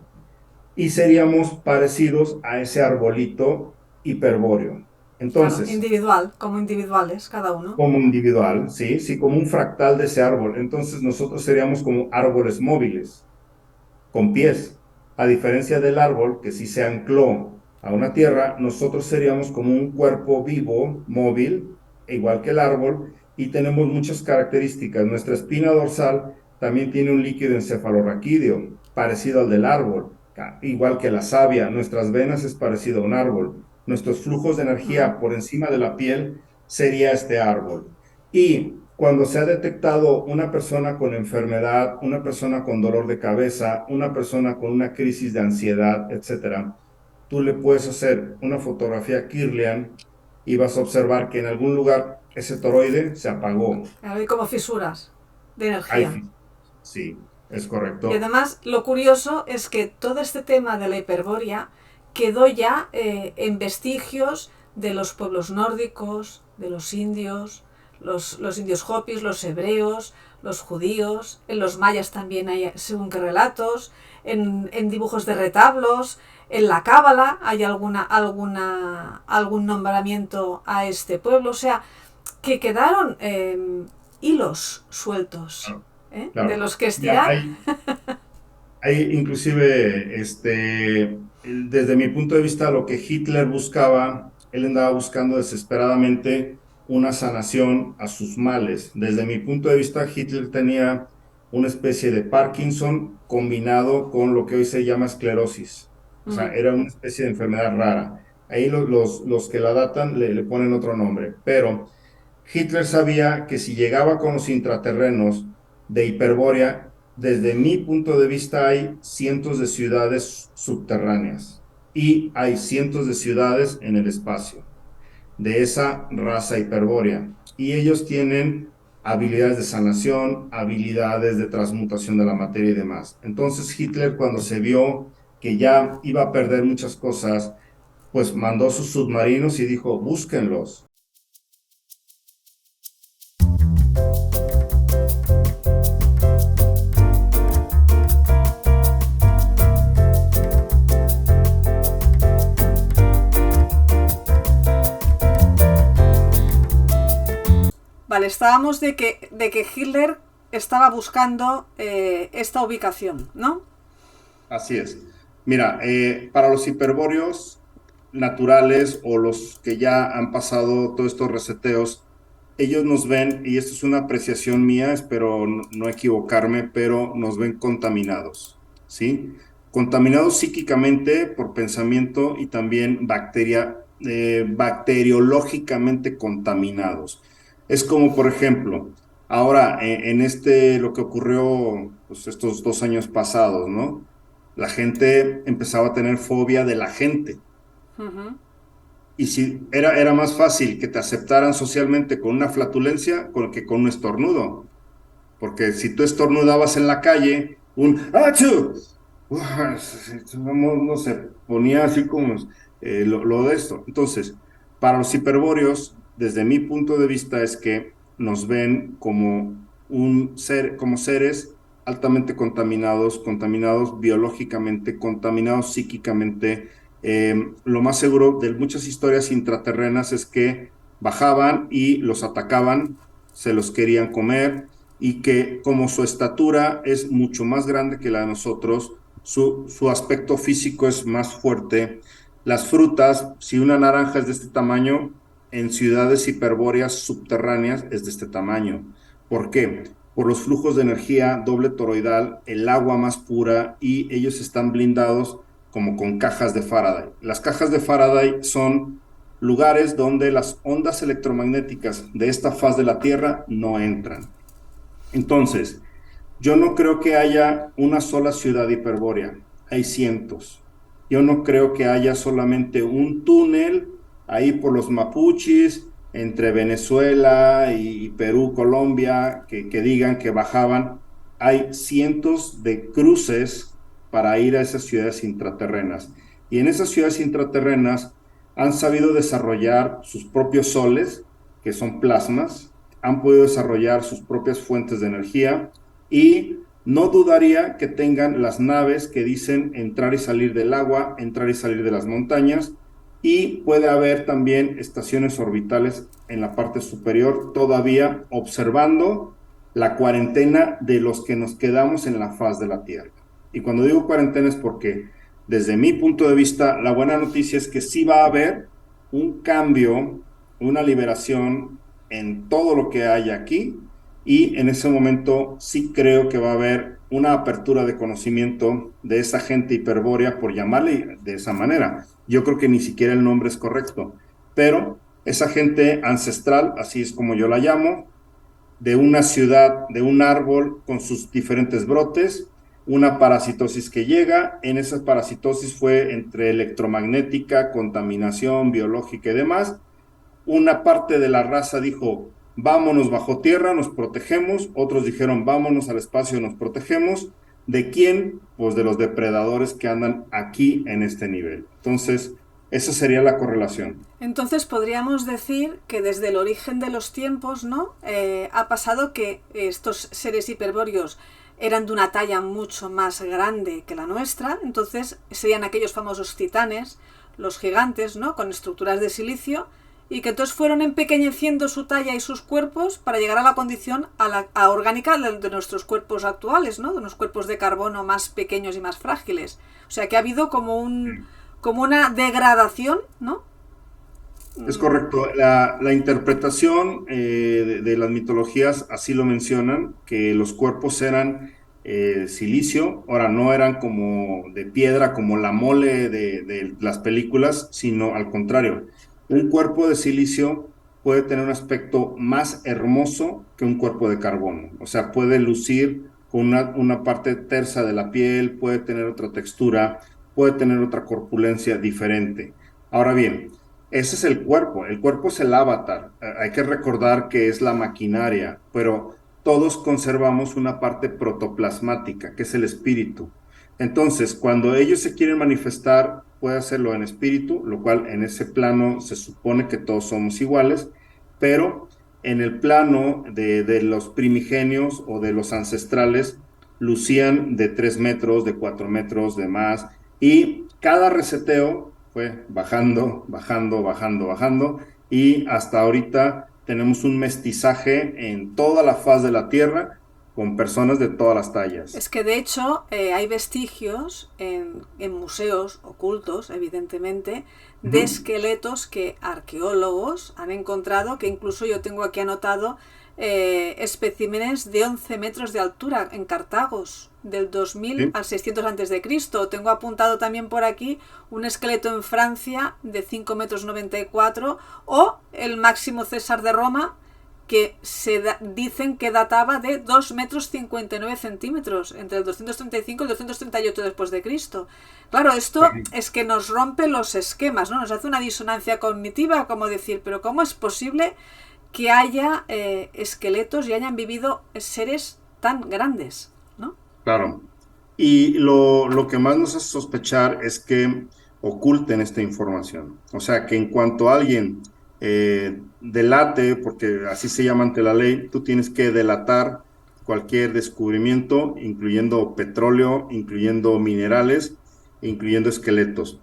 Y seríamos parecidos a ese arbolito hiperbóreo. Claro, Entonces, individual, como individuales, cada uno. como individual, ¿sí? Sí, como un fractal de ese árbol. Entonces nosotros seríamos como árboles móviles, con pies. A diferencia del árbol que sí se ancló a una tierra, nosotros seríamos como un cuerpo vivo, móvil, igual que el árbol, y tenemos muchas características. Nuestra espina dorsal también tiene un líquido encefalorraquídeo, parecido al del árbol, igual que la savia. Nuestras venas es parecido a un árbol. Nuestros flujos de Mm. energía por encima de la piel sería este árbol. Y cuando se ha detectado una persona con enfermedad, una persona con dolor de cabeza, una persona con una crisis de ansiedad, etcétera, tú le puedes hacer una fotografía Kirlian y vas a observar que en algún lugar ese toroide se apagó. Claro, hay como fisuras de energía. Hay, sí, es Y correcto. además, lo curioso es que todo este tema de la hiperbórea quedó ya en vestigios de los pueblos nórdicos, de los indios, los indios hopis, los hebreos, los judíos, en los mayas también hay según qué relatos, en dibujos de retablos, en la cábala hay algún nombramiento a este pueblo, o sea, que quedaron hilos sueltos, Claro, de claro. los que Ya estirar. hay inclusive, desde mi punto de vista, lo que Hitler buscaba, él andaba buscando desesperadamente una sanación a sus males. Desde mi punto de vista, Hitler tenía una especie de Parkinson combinado con lo que hoy se llama esclerosis. O sea, Mm. era una especie de enfermedad rara. Ahí los que la datan le ponen otro nombre, pero Hitler sabía que si llegaba con los intraterrenos de Hiperbórea, desde mi punto de vista hay cientos de ciudades subterráneas y hay cientos de ciudades en el espacio de esa raza hiperbórea. Y ellos tienen habilidades de sanación, habilidades de transmutación de la materia y demás. Entonces Hitler, cuando se vio que ya iba a perder muchas cosas, pues mandó sus submarinos y dijo, búsquenlos. Vale, estábamos de que Hitler estaba buscando esta ubicación, ¿no? Así es. Mira, para los hiperbóreos naturales o los que ya han pasado todos estos reseteos, ellos nos ven, y esto es una apreciación mía, espero no equivocarme, pero nos ven contaminados, ¿sí? contaminados psíquicamente por pensamiento y también bacteriológicamente contaminados. Es como, por ejemplo, ahora lo que ocurrió pues, estos 2 años pasados, ¿no? La gente empezaba a tener fobia de la gente. Ujú. Y si era más fácil que te aceptaran socialmente con una flatulencia que con un estornudo. Porque si tú estornudabas en la calle, un ¡achú! No se ponía así como lo de esto. Entonces, para los hiperbóreos, desde mi punto de vista, es que nos ven como seres altamente contaminados, contaminados biológicamente, contaminados psíquicamente. Lo más seguro de muchas historias intraterrenas es que bajaban y los atacaban, se los querían comer y que como su estatura es mucho más grande que la de nosotros, su aspecto físico es más fuerte. Las frutas, si una naranja es de este tamaño, en ciudades hiperbóreas subterráneas es de este tamaño. ¿Por qué? Por los flujos de energía doble toroidal, el agua más pura y ellos están blindados como con cajas de Faraday. Las cajas de Faraday son lugares donde las ondas electromagnéticas de esta faz de la Tierra no entran. Entonces, yo no creo que haya una sola ciudad hiperbórea, hay cientos. Yo no creo que haya solamente un túnel ahí por los Mapuches, entre Venezuela y Perú, Colombia, que digan que bajaban. Hay cientos de cruces para ir a esas ciudades intraterrenas. Y en esas ciudades intraterrenas han sabido desarrollar sus propios soles, que son plasmas, han podido desarrollar sus propias fuentes de energía y no dudaría que tengan las naves que dicen entrar y salir del agua, entrar y salir de las montañas, y puede haber también estaciones orbitales en la parte superior, todavía observando la cuarentena de los que nos quedamos en la faz de la Tierra. Y cuando digo cuarentena es porque, desde mi punto de vista, la buena noticia es que sí va a haber un cambio, una liberación en todo lo que hay aquí y en ese momento sí creo que va a haber una apertura de conocimiento de esa gente hiperbórea, por llamarle de esa manera. Yo creo que ni siquiera el nombre es correcto, pero esa gente ancestral, así es como yo la llamo, de una ciudad, de un árbol con sus diferentes brotes, una parasitosis que llega, en esa parasitosis fue entre electromagnética, contaminación biológica y demás, una parte de la raza dijo, vámonos bajo tierra, nos protegemos, otros dijeron, vámonos al espacio, nos protegemos. ¿De quién? Pues de los depredadores que andan aquí en este nivel. Entonces, esa sería la correlación. Entonces podríamos decir que desde el origen de los tiempos, ¿no? Ha pasado que estos seres hiperbóreos eran de una talla mucho más grande que la nuestra, entonces serían aquellos famosos titanes, los gigantes, ¿no? Con estructuras de silicio, y que entonces fueron empequeñeciendo su talla y sus cuerpos para llegar a la condición orgánica de nuestros cuerpos actuales, ¿no? De unos cuerpos de carbono más pequeños y más frágiles. O sea que ha habido como una degradación, ¿no? Es correcto. La interpretación de las mitologías así lo mencionan, que los cuerpos eran silicio, ahora no eran como de piedra, como la mole de las películas, sino al contrario. Un cuerpo de silicio puede tener un aspecto más hermoso que un cuerpo de carbono. O sea, puede lucir con una parte tersa de la piel, puede tener otra textura, puede tener otra corpulencia diferente. Ahora bien, ese es el cuerpo es el avatar. Hay que recordar que es la maquinaria, pero todos conservamos una parte protoplasmática, que es el espíritu. Entonces, cuando ellos se quieren manifestar, puede hacerlo en espíritu, lo cual en ese plano se supone que todos somos iguales, pero en el plano de los primigenios o de los ancestrales, lucían de 3 metros, de 4 metros, de más, y cada reseteo fue bajando, bajando, bajando, bajando, y hasta ahorita tenemos un mestizaje en toda la faz de la Tierra con personas de todas las tallas. Es que de hecho hay vestigios en museos ocultos, evidentemente, de Ujú. esqueletos que arqueólogos han encontrado, que incluso yo tengo aquí anotado especímenes de 11 metros de altura en Cartagos, del 2000 Sí. al 600 antes de Cristo. Tengo apuntado también por aquí un esqueleto en Francia de 5 metros 94 o el Máximo César de Roma, que dicen que databa de 2 metros 59 centímetros entre el 235 y el 238 después de Cristo. Claro, esto es que nos rompe los esquemas, ¿no? Nos hace una disonancia cognitiva, como decir, pero ¿cómo es posible que haya esqueletos y hayan vivido seres tan grandes, ¿no? Claro. Y lo que más nos hace sospechar es que oculten esta información. O sea, que en cuanto alguien delate, porque así se llama ante la ley, tú tienes que delatar cualquier descubrimiento, incluyendo petróleo, incluyendo minerales, incluyendo esqueletos.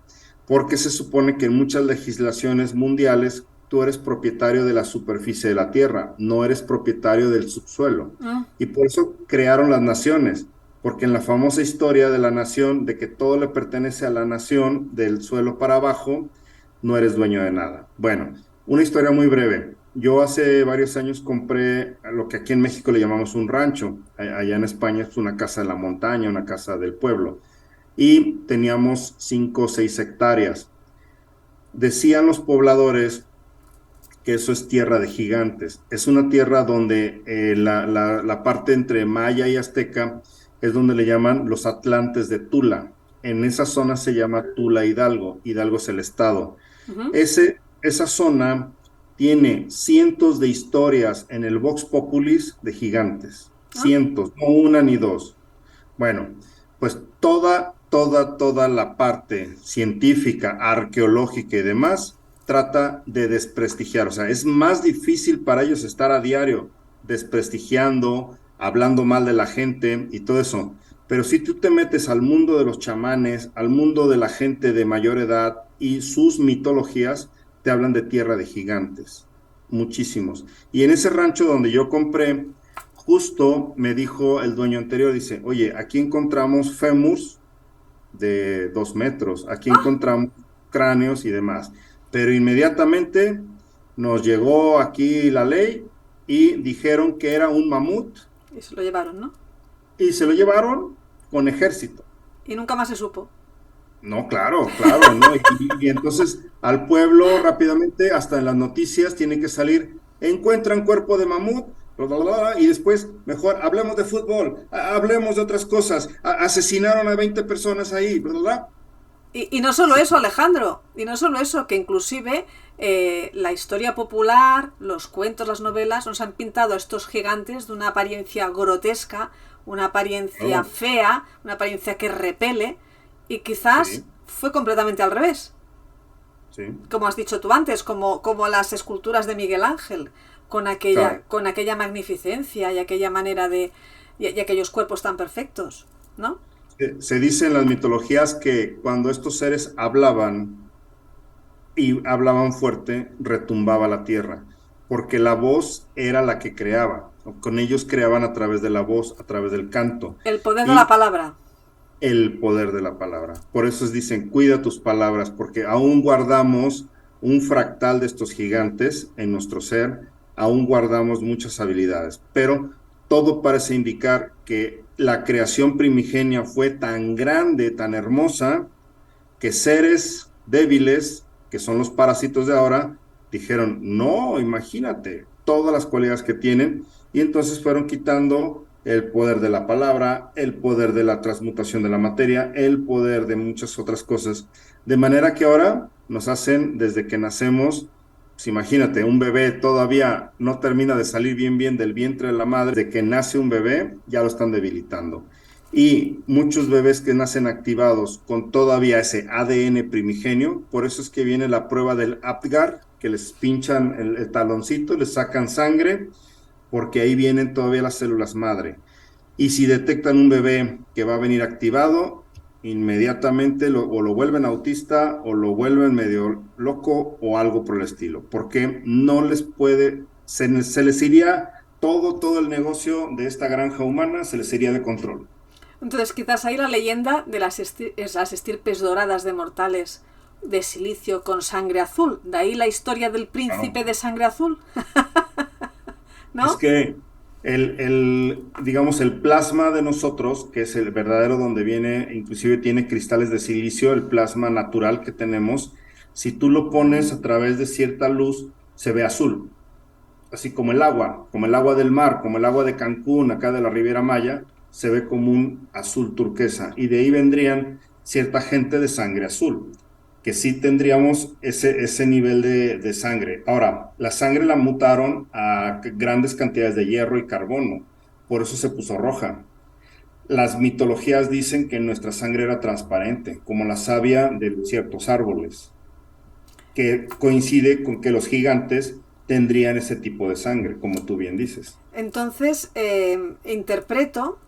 Porque se supone que en muchas legislaciones mundiales tú eres propietario de la superficie de la tierra, no eres propietario del subsuelo. Y por eso crearon las naciones, porque en la famosa historia de la nación, de que todo le pertenece a la nación, del suelo para abajo, no eres dueño de nada. Bueno, una historia muy breve. Yo hace varios años compré lo que aquí en México le llamamos un rancho. Allá en España es una casa de la montaña, una casa del pueblo. Y teníamos 5 o 6 hectáreas. Decían los pobladores que eso es tierra de gigantes. Es una tierra donde la parte entre maya y azteca es donde le llaman los atlantes de Tula. En esa zona se llama Tula Hidalgo. Hidalgo es el estado. Uh-huh. Esa zona tiene cientos de historias en el Vox Populis de gigantes. Cientos, no una ni dos. Bueno, pues toda la parte científica, arqueológica y demás trata de desprestigiar. O sea, es más difícil para ellos estar a diario desprestigiando, hablando mal de la gente y todo eso. Pero si tú te metes al mundo de los chamanes, al mundo de la gente de mayor edad y sus mitologías, te hablan de tierra de gigantes. Muchísimos. Y en ese rancho donde yo compré, justo me dijo el dueño anterior, dice, oye, aquí encontramos fémurs de 2 metros, aquí encontramos cráneos y demás. Pero inmediatamente nos llegó aquí la ley y dijeron que era un mamut. Y se lo llevaron, ¿no? Y se lo llevaron con ejército. Y nunca más se supo. No, claro, ¿no? Y entonces al pueblo rápidamente, hasta en las noticias, tiene que salir, encuentran cuerpo de mamut, bla, bla, bla, y después, mejor, hablemos de fútbol, hablemos de otras cosas, asesinaron a 20 personas ahí, bla, bla, bla. Y no solo eso, Alejandro, y no solo eso, que inclusive la historia popular, los cuentos, las novelas, nos han pintado a estos gigantes de una apariencia grotesca, una apariencia fea, una apariencia que repele, y quizás fue completamente al revés. Sí. Como has dicho tú antes, como las esculturas de Miguel Ángel, con aquella magnificencia y aquella manera de... y aquellos cuerpos tan perfectos, ¿no? Se dice en las mitologías que cuando estos seres hablaban y hablaban fuerte, retumbaba la tierra, porque la voz era la que creaba. Con ellos creaban a través de la voz, a través del canto. El poder de la palabra. El poder de la palabra. Por eso dicen, cuida tus palabras, porque aún guardamos un fractal de estos gigantes en nuestro ser, aún guardamos muchas habilidades, pero todo parece indicar que la creación primigenia fue tan grande, tan hermosa, que seres débiles, que son los parásitos de ahora, dijeron, no, imagínate, todas las cualidades que tienen, y entonces fueron quitando el poder de la palabra, el poder de la transmutación de la materia, el poder de muchas otras cosas, de manera que ahora nos hacen, desde que nacemos, pues imagínate, un bebé todavía no termina de salir bien del vientre de la madre, de que nace un bebé, ya lo están debilitando. Y muchos bebés que nacen activados con todavía ese ADN primigenio, por eso es que viene la prueba del Apgar, que les pinchan el taloncito, les sacan sangre, porque ahí vienen todavía las células madre. Y si detectan un bebé que va a venir activado, inmediatamente o lo vuelven autista o lo vuelven medio loco o algo por el estilo, porque no les puede, se les iría todo el negocio de esta granja humana, se les iría de control. Entonces quizás ahí la leyenda de las estirpes doradas de mortales de silicio con sangre azul, de ahí la historia del príncipe de sangre azul. Es ¿no? que digamos, el plasma de nosotros, que es el verdadero donde viene, inclusive tiene cristales de silicio, el plasma natural que tenemos, si tú lo pones a través de cierta luz, se ve azul, así como el agua del mar, como el agua de Cancún, acá de la Riviera Maya, se ve como un azul turquesa. Y de ahí vendrían cierta gente de sangre azul, que sí tendríamos ese nivel de sangre. Ahora, la sangre la mutaron a grandes cantidades de hierro y carbono, por eso se puso roja. Las mitologías dicen que nuestra sangre era transparente, como la savia de ciertos árboles, que coincide con que los gigantes tendrían ese tipo de sangre, como tú bien dices. Entonces, interpreto,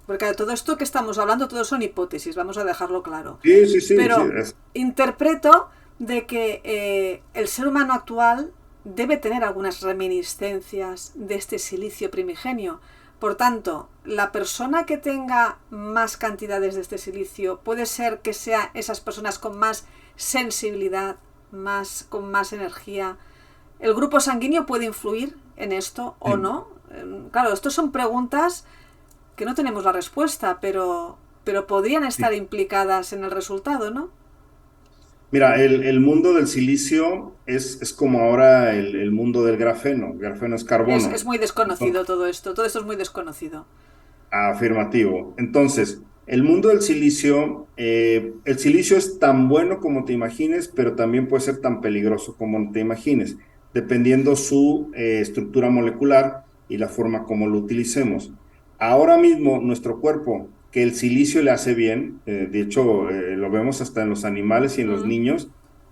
porque todo esto que estamos hablando, todo son hipótesis, vamos a dejarlo claro, Sí, sí, sí, sí. pero interpreto de que el ser humano actual debe tener algunas reminiscencias de este silicio primigenio. Por tanto, la persona que tenga más cantidades de este silicio puede ser que sea esas personas con más sensibilidad, con más energía. ¿El grupo sanguíneo puede influir en esto o Sí. no? Claro, estas son preguntas que no tenemos la respuesta, pero podrían estar Sí. implicadas en el resultado, ¿no? Mira, el mundo del silicio es como ahora el mundo del grafeno. El grafeno es Es carbono. muy desconocido Entonces, todo esto es muy desconocido. afirmativo. Entonces, el mundo del silicio, el silicio es tan bueno como te imagines, pero también puede ser tan peligroso como te imagines, dependiendo su estructura molecular y la forma como lo utilicemos. Ahora mismo, nuestro cuerpo, que el silicio le hace bien, de hecho, lo vemos hasta en los animales y en Mm.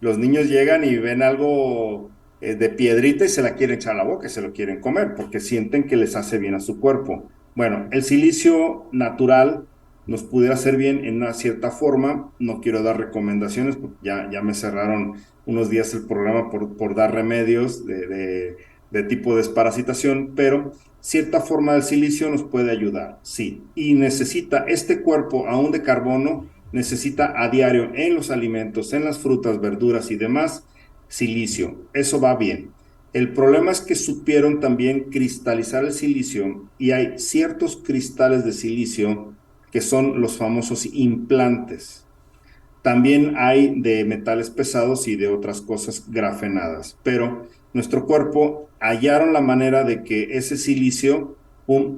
los niños llegan y ven algo de piedrita y se la quieren echar a la boca y se lo quieren comer porque sienten que les hace bien a su cuerpo. Bueno, el silicio natural nos pudiera hacer bien en una cierta forma. No quiero dar recomendaciones porque ya me cerraron unos días el programa por dar remedios de tipo de desparasitación, pero cierta forma del silicio nos puede ayudar, sí. Y necesita este cuerpo, aún de carbono, necesita a diario en los alimentos, en las frutas, verduras y demás, silicio. Eso va bien. El problema es que supieron también cristalizar el silicio y hay ciertos cristales de silicio que son los famosos implantes. También hay de metales pesados y de otras cosas grafenadas, pero nuestro cuerpo hallaron la manera de que ese silicio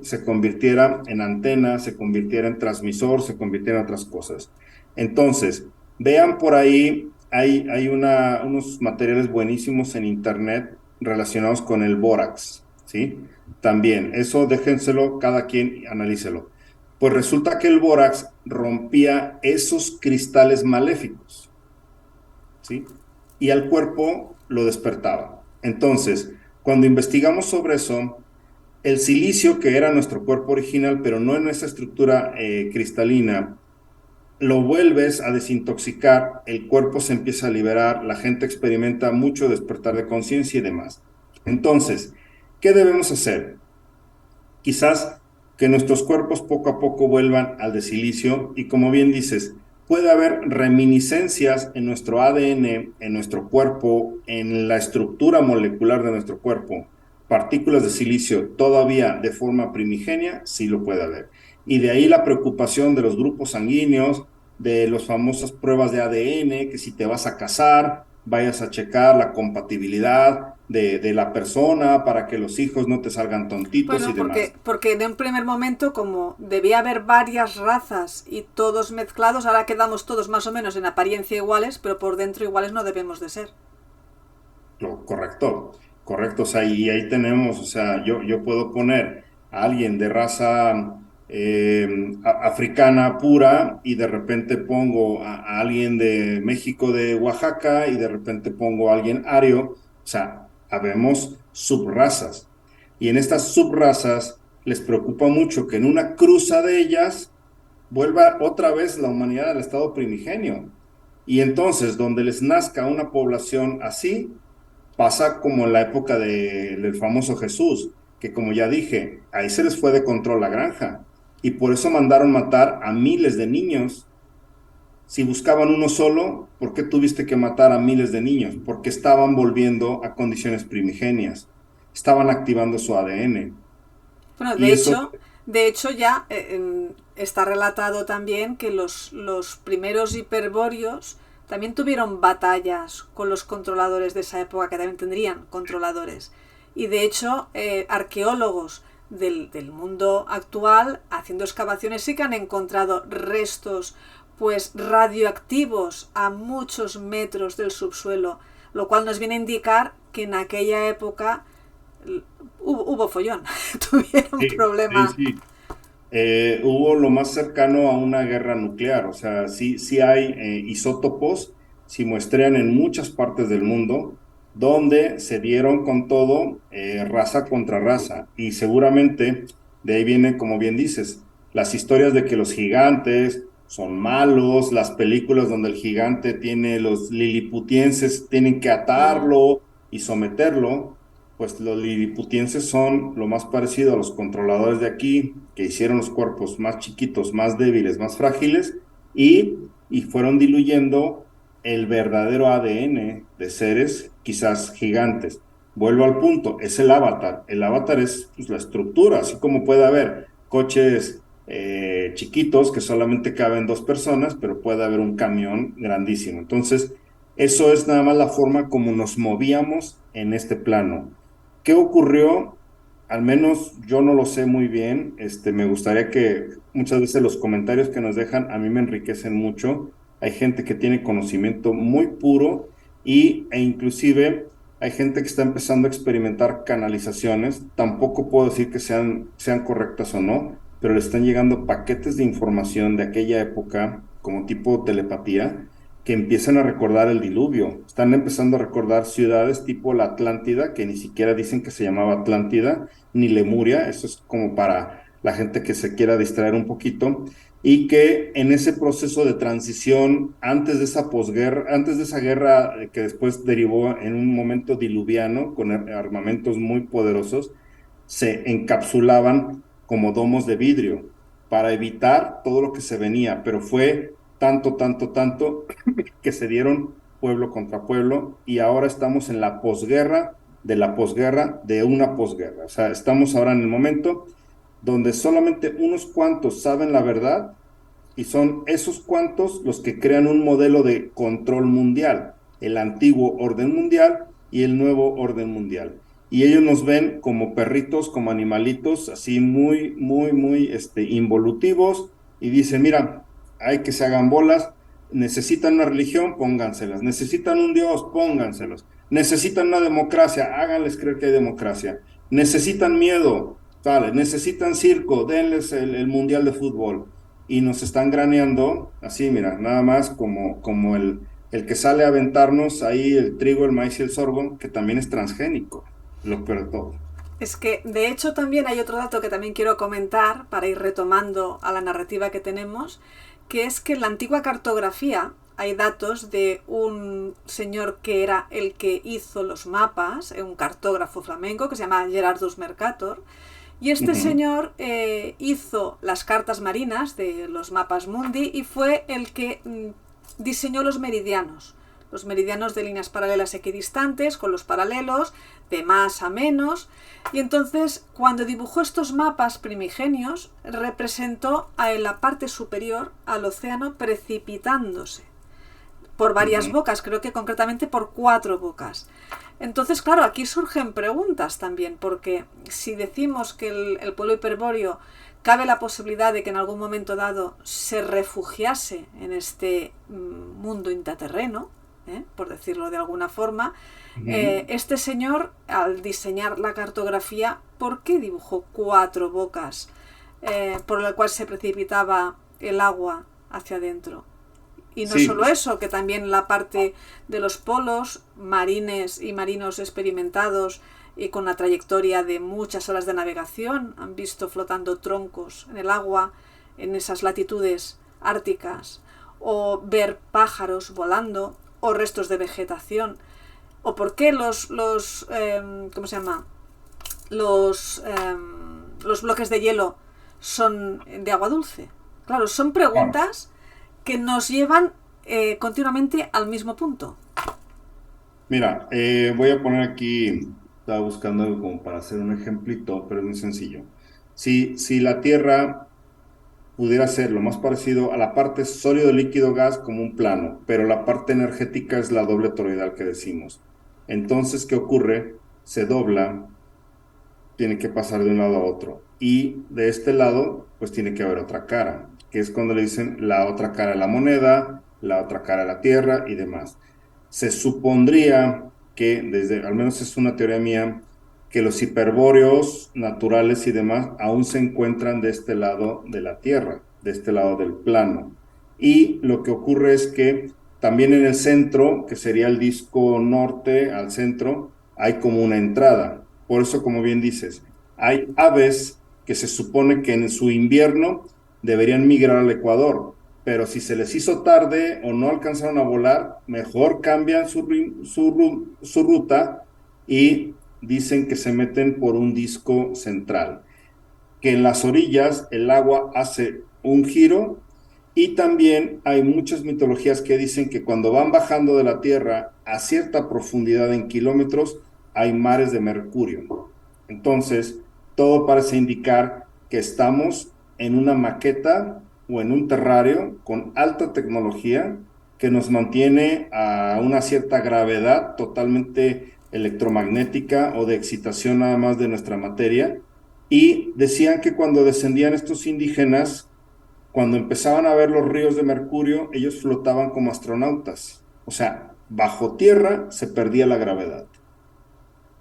se convirtiera en antena, se convirtiera en transmisor, se convirtiera en otras cosas. Entonces, vean por ahí, hay unos materiales buenísimos en internet relacionados con el bórax, ¿sí? También, eso déjenselo, cada quien analícelo. Pues resulta que el bórax rompía esos cristales maléficos, ¿sí? Y al cuerpo lo despertaba. Entonces, cuando investigamos sobre eso, el silicio, que era nuestro cuerpo original, pero no en esa estructura cristalina, lo vuelves a desintoxicar, el cuerpo se empieza a liberar, la gente experimenta mucho despertar de conciencia y demás. Entonces, ¿qué debemos hacer? Quizás que nuestros cuerpos poco a poco vuelvan al de silicio y como bien dices, puede haber reminiscencias en nuestro ADN, en nuestro cuerpo, en la estructura molecular de nuestro cuerpo, partículas de silicio todavía de forma primigenia, sí lo puede haber. Y de ahí la preocupación de los grupos sanguíneos, de las famosas pruebas de ADN, que si te vas a casar, vayas a checar la compatibilidad de la persona para que los hijos no te salgan tontitos y Bueno, demás. porque en un primer momento, como debía haber varias razas y todos mezclados, ahora quedamos todos más o menos en apariencia iguales, pero por dentro iguales no debemos de ser. Correcto, correcto. O sea, y ahí tenemos, o sea, yo puedo poner a alguien de raza africana pura y de repente pongo a alguien de México, de Oaxaca, y de repente pongo a alguien ario. O sea, habemos subrazas. Y en estas subrazas les preocupa mucho que en una cruza de ellas vuelva otra vez la humanidad al estado primigenio. Y entonces, donde les nazca una población así, pasa como en la época del famoso Jesús, que como ya dije, ahí se les fue de control la granja. Y por eso mandaron matar a miles de niños. Si buscaban uno solo, ¿por qué tuviste que matar a miles de niños? Porque estaban volviendo a condiciones primigenias. estaban activando su ADN. Bueno, Y eso, de hecho ya está relatado también que los primeros hiperbóreos también tuvieron batallas con los controladores de esa época, que también tendrían controladores. Y de hecho, arqueólogos del mundo actual, haciendo excavaciones, sí que han encontrado restos pues radioactivos a muchos metros del subsuelo, lo cual nos viene a indicar que en aquella época hubo follón, tuvieron sí, sí, problemas. sí. Hubo lo más cercano a una guerra nuclear, o sea, sí, sí hay isótopos, sí muestran en muchas partes del mundo, donde se dieron con todo, raza contra raza, y seguramente de ahí viene, como bien dices, las historias de que los gigantes son malos, las películas donde el gigante tiene, los liliputienses tienen que Mm. atarlo y someterlo. Pues los liliputienses son lo más parecido a los controladores de aquí, que hicieron los cuerpos más chiquitos, más débiles, más frágiles, y fueron diluyendo el verdadero ADN de seres quizás gigantes. Vuelvo al punto, es el avatar. El avatar es pues, la estructura, así como puede haber coches chiquitos que solamente caben dos personas, pero puede haber un camión grandísimo. Entonces, eso es nada más la forma como nos movíamos en este plano. ¿Qué ocurrió? Al menos yo no lo sé muy bien. Me gustaría que muchas veces los comentarios que nos dejan a mí me enriquecen mucho. Hay gente que tiene conocimiento muy puro e inclusive hay gente que está empezando a experimentar canalizaciones. Tampoco puedo decir que sean correctas o no, pero le están llegando paquetes de información de aquella época como tipo telepatía que empiezan a recordar el diluvio. Están empezando a recordar ciudades tipo la Atlántida, que ni siquiera dicen que se llamaba Atlántida, ni Lemuria. Eso es como para la gente que se quiera distraer un poquito. Y que en ese proceso de transición, antes de esa posguerra, antes de esa guerra que después derivó en un momento diluviano con armamentos muy poderosos, se encapsulaban como domos de vidrio para evitar todo lo que se venía, pero fue tanto, tanto, tanto que se dieron pueblo contra pueblo y ahora estamos en la posguerra de una posguerra. O sea, estamos ahora en el momento donde solamente unos cuantos saben la verdad y son esos cuantos los que crean un modelo de control mundial, el antiguo orden mundial y el nuevo orden mundial. Y ellos nos ven como perritos, como animalitos, así muy, muy, muy involutivos y dicen, mira, hay que se hagan bolas, necesitan una religión, pónganselas, necesitan un Dios, pónganselos, necesitan una democracia, háganles creer que hay democracia, necesitan miedo, vale, necesitan circo, denles el mundial de fútbol y nos están graneando, así, mira, nada más como el que sale a aventarnos ahí el trigo, el maíz y el sorgo, que también es transgénico, lo peor de todo. Es que, de hecho, también hay otro dato que también quiero comentar para ir retomando a la narrativa que tenemos, que es que en la antigua cartografía hay datos de un señor que era el que hizo los mapas, un cartógrafo flamenco que se llama Gerardus Mercator, y este Ujú, señor hizo las cartas marinas de los mapas mundi y fue el que diseñó los meridianos de líneas paralelas equidistantes con los paralelos de más a menos, y entonces cuando dibujó estos mapas primigenios representó en la parte superior al océano precipitándose por varias ujú. bocas, creo que concretamente por 4 bocas. Entonces, claro, aquí surgen preguntas también, porque si decimos que el pueblo hiperbóreo cabe la posibilidad de que en algún momento dado se refugiase en este mundo intraterreno, por decirlo de alguna forma, Ujú. este señor, al diseñar la cartografía, ¿por qué dibujó 4 bocas por las cuales se precipitaba el agua hacia adentro? Y no Sí, solo pues, eso, que también la parte de los polos, marines y marinos experimentados y con la trayectoria de muchas horas de navegación han visto flotando troncos en el agua en esas latitudes árticas, o ver pájaros volando, o restos de vegetación, o por qué ¿cómo se llama? Los bloques de hielo son de agua dulce. Claro, son claro. preguntas que nos llevan continuamente al mismo punto. Mira, voy a poner aquí Estaba buscando algo como para hacer un ejemplito, pero es muy sencillo. Si la Tierra pudiera ser lo más parecido a la parte sólido, líquido, gas como un plano, pero la parte energética es la doble toroidal que decimos. Entonces, ¿qué ocurre? Se dobla, tiene que pasar de un lado a otro. Y de este lado, pues tiene que haber otra cara, que es cuando le dicen la otra cara de la moneda, la otra cara de la Tierra y demás. Se supondría que, al menos es una teoría mía, que los hiperbóreos naturales y demás aún se encuentran de este lado de la Tierra, de este lado del plano. Y lo que ocurre es que también en el centro, que sería el disco norte, al centro, hay como una entrada. Por eso, como bien dices, hay aves que se supone que en su invierno deberían migrar al Ecuador, pero si se les hizo tarde o no alcanzaron a volar, mejor cambian su ruta y dicen que se meten por un disco central, que en las orillas el agua hace un giro y también hay muchas mitologías que dicen que cuando van bajando de la Tierra a cierta profundidad en kilómetros, hay mares de mercurio. Entonces, todo parece indicar que estamos en una maqueta o en un terrario con alta tecnología que nos mantiene a una cierta gravedad totalmente electromagnética o de excitación nada más de nuestra materia. Y decían que cuando descendían estos indígenas, cuando empezaban a ver los ríos de mercurio, ellos flotaban como astronautas. O sea, bajo tierra se perdía la gravedad.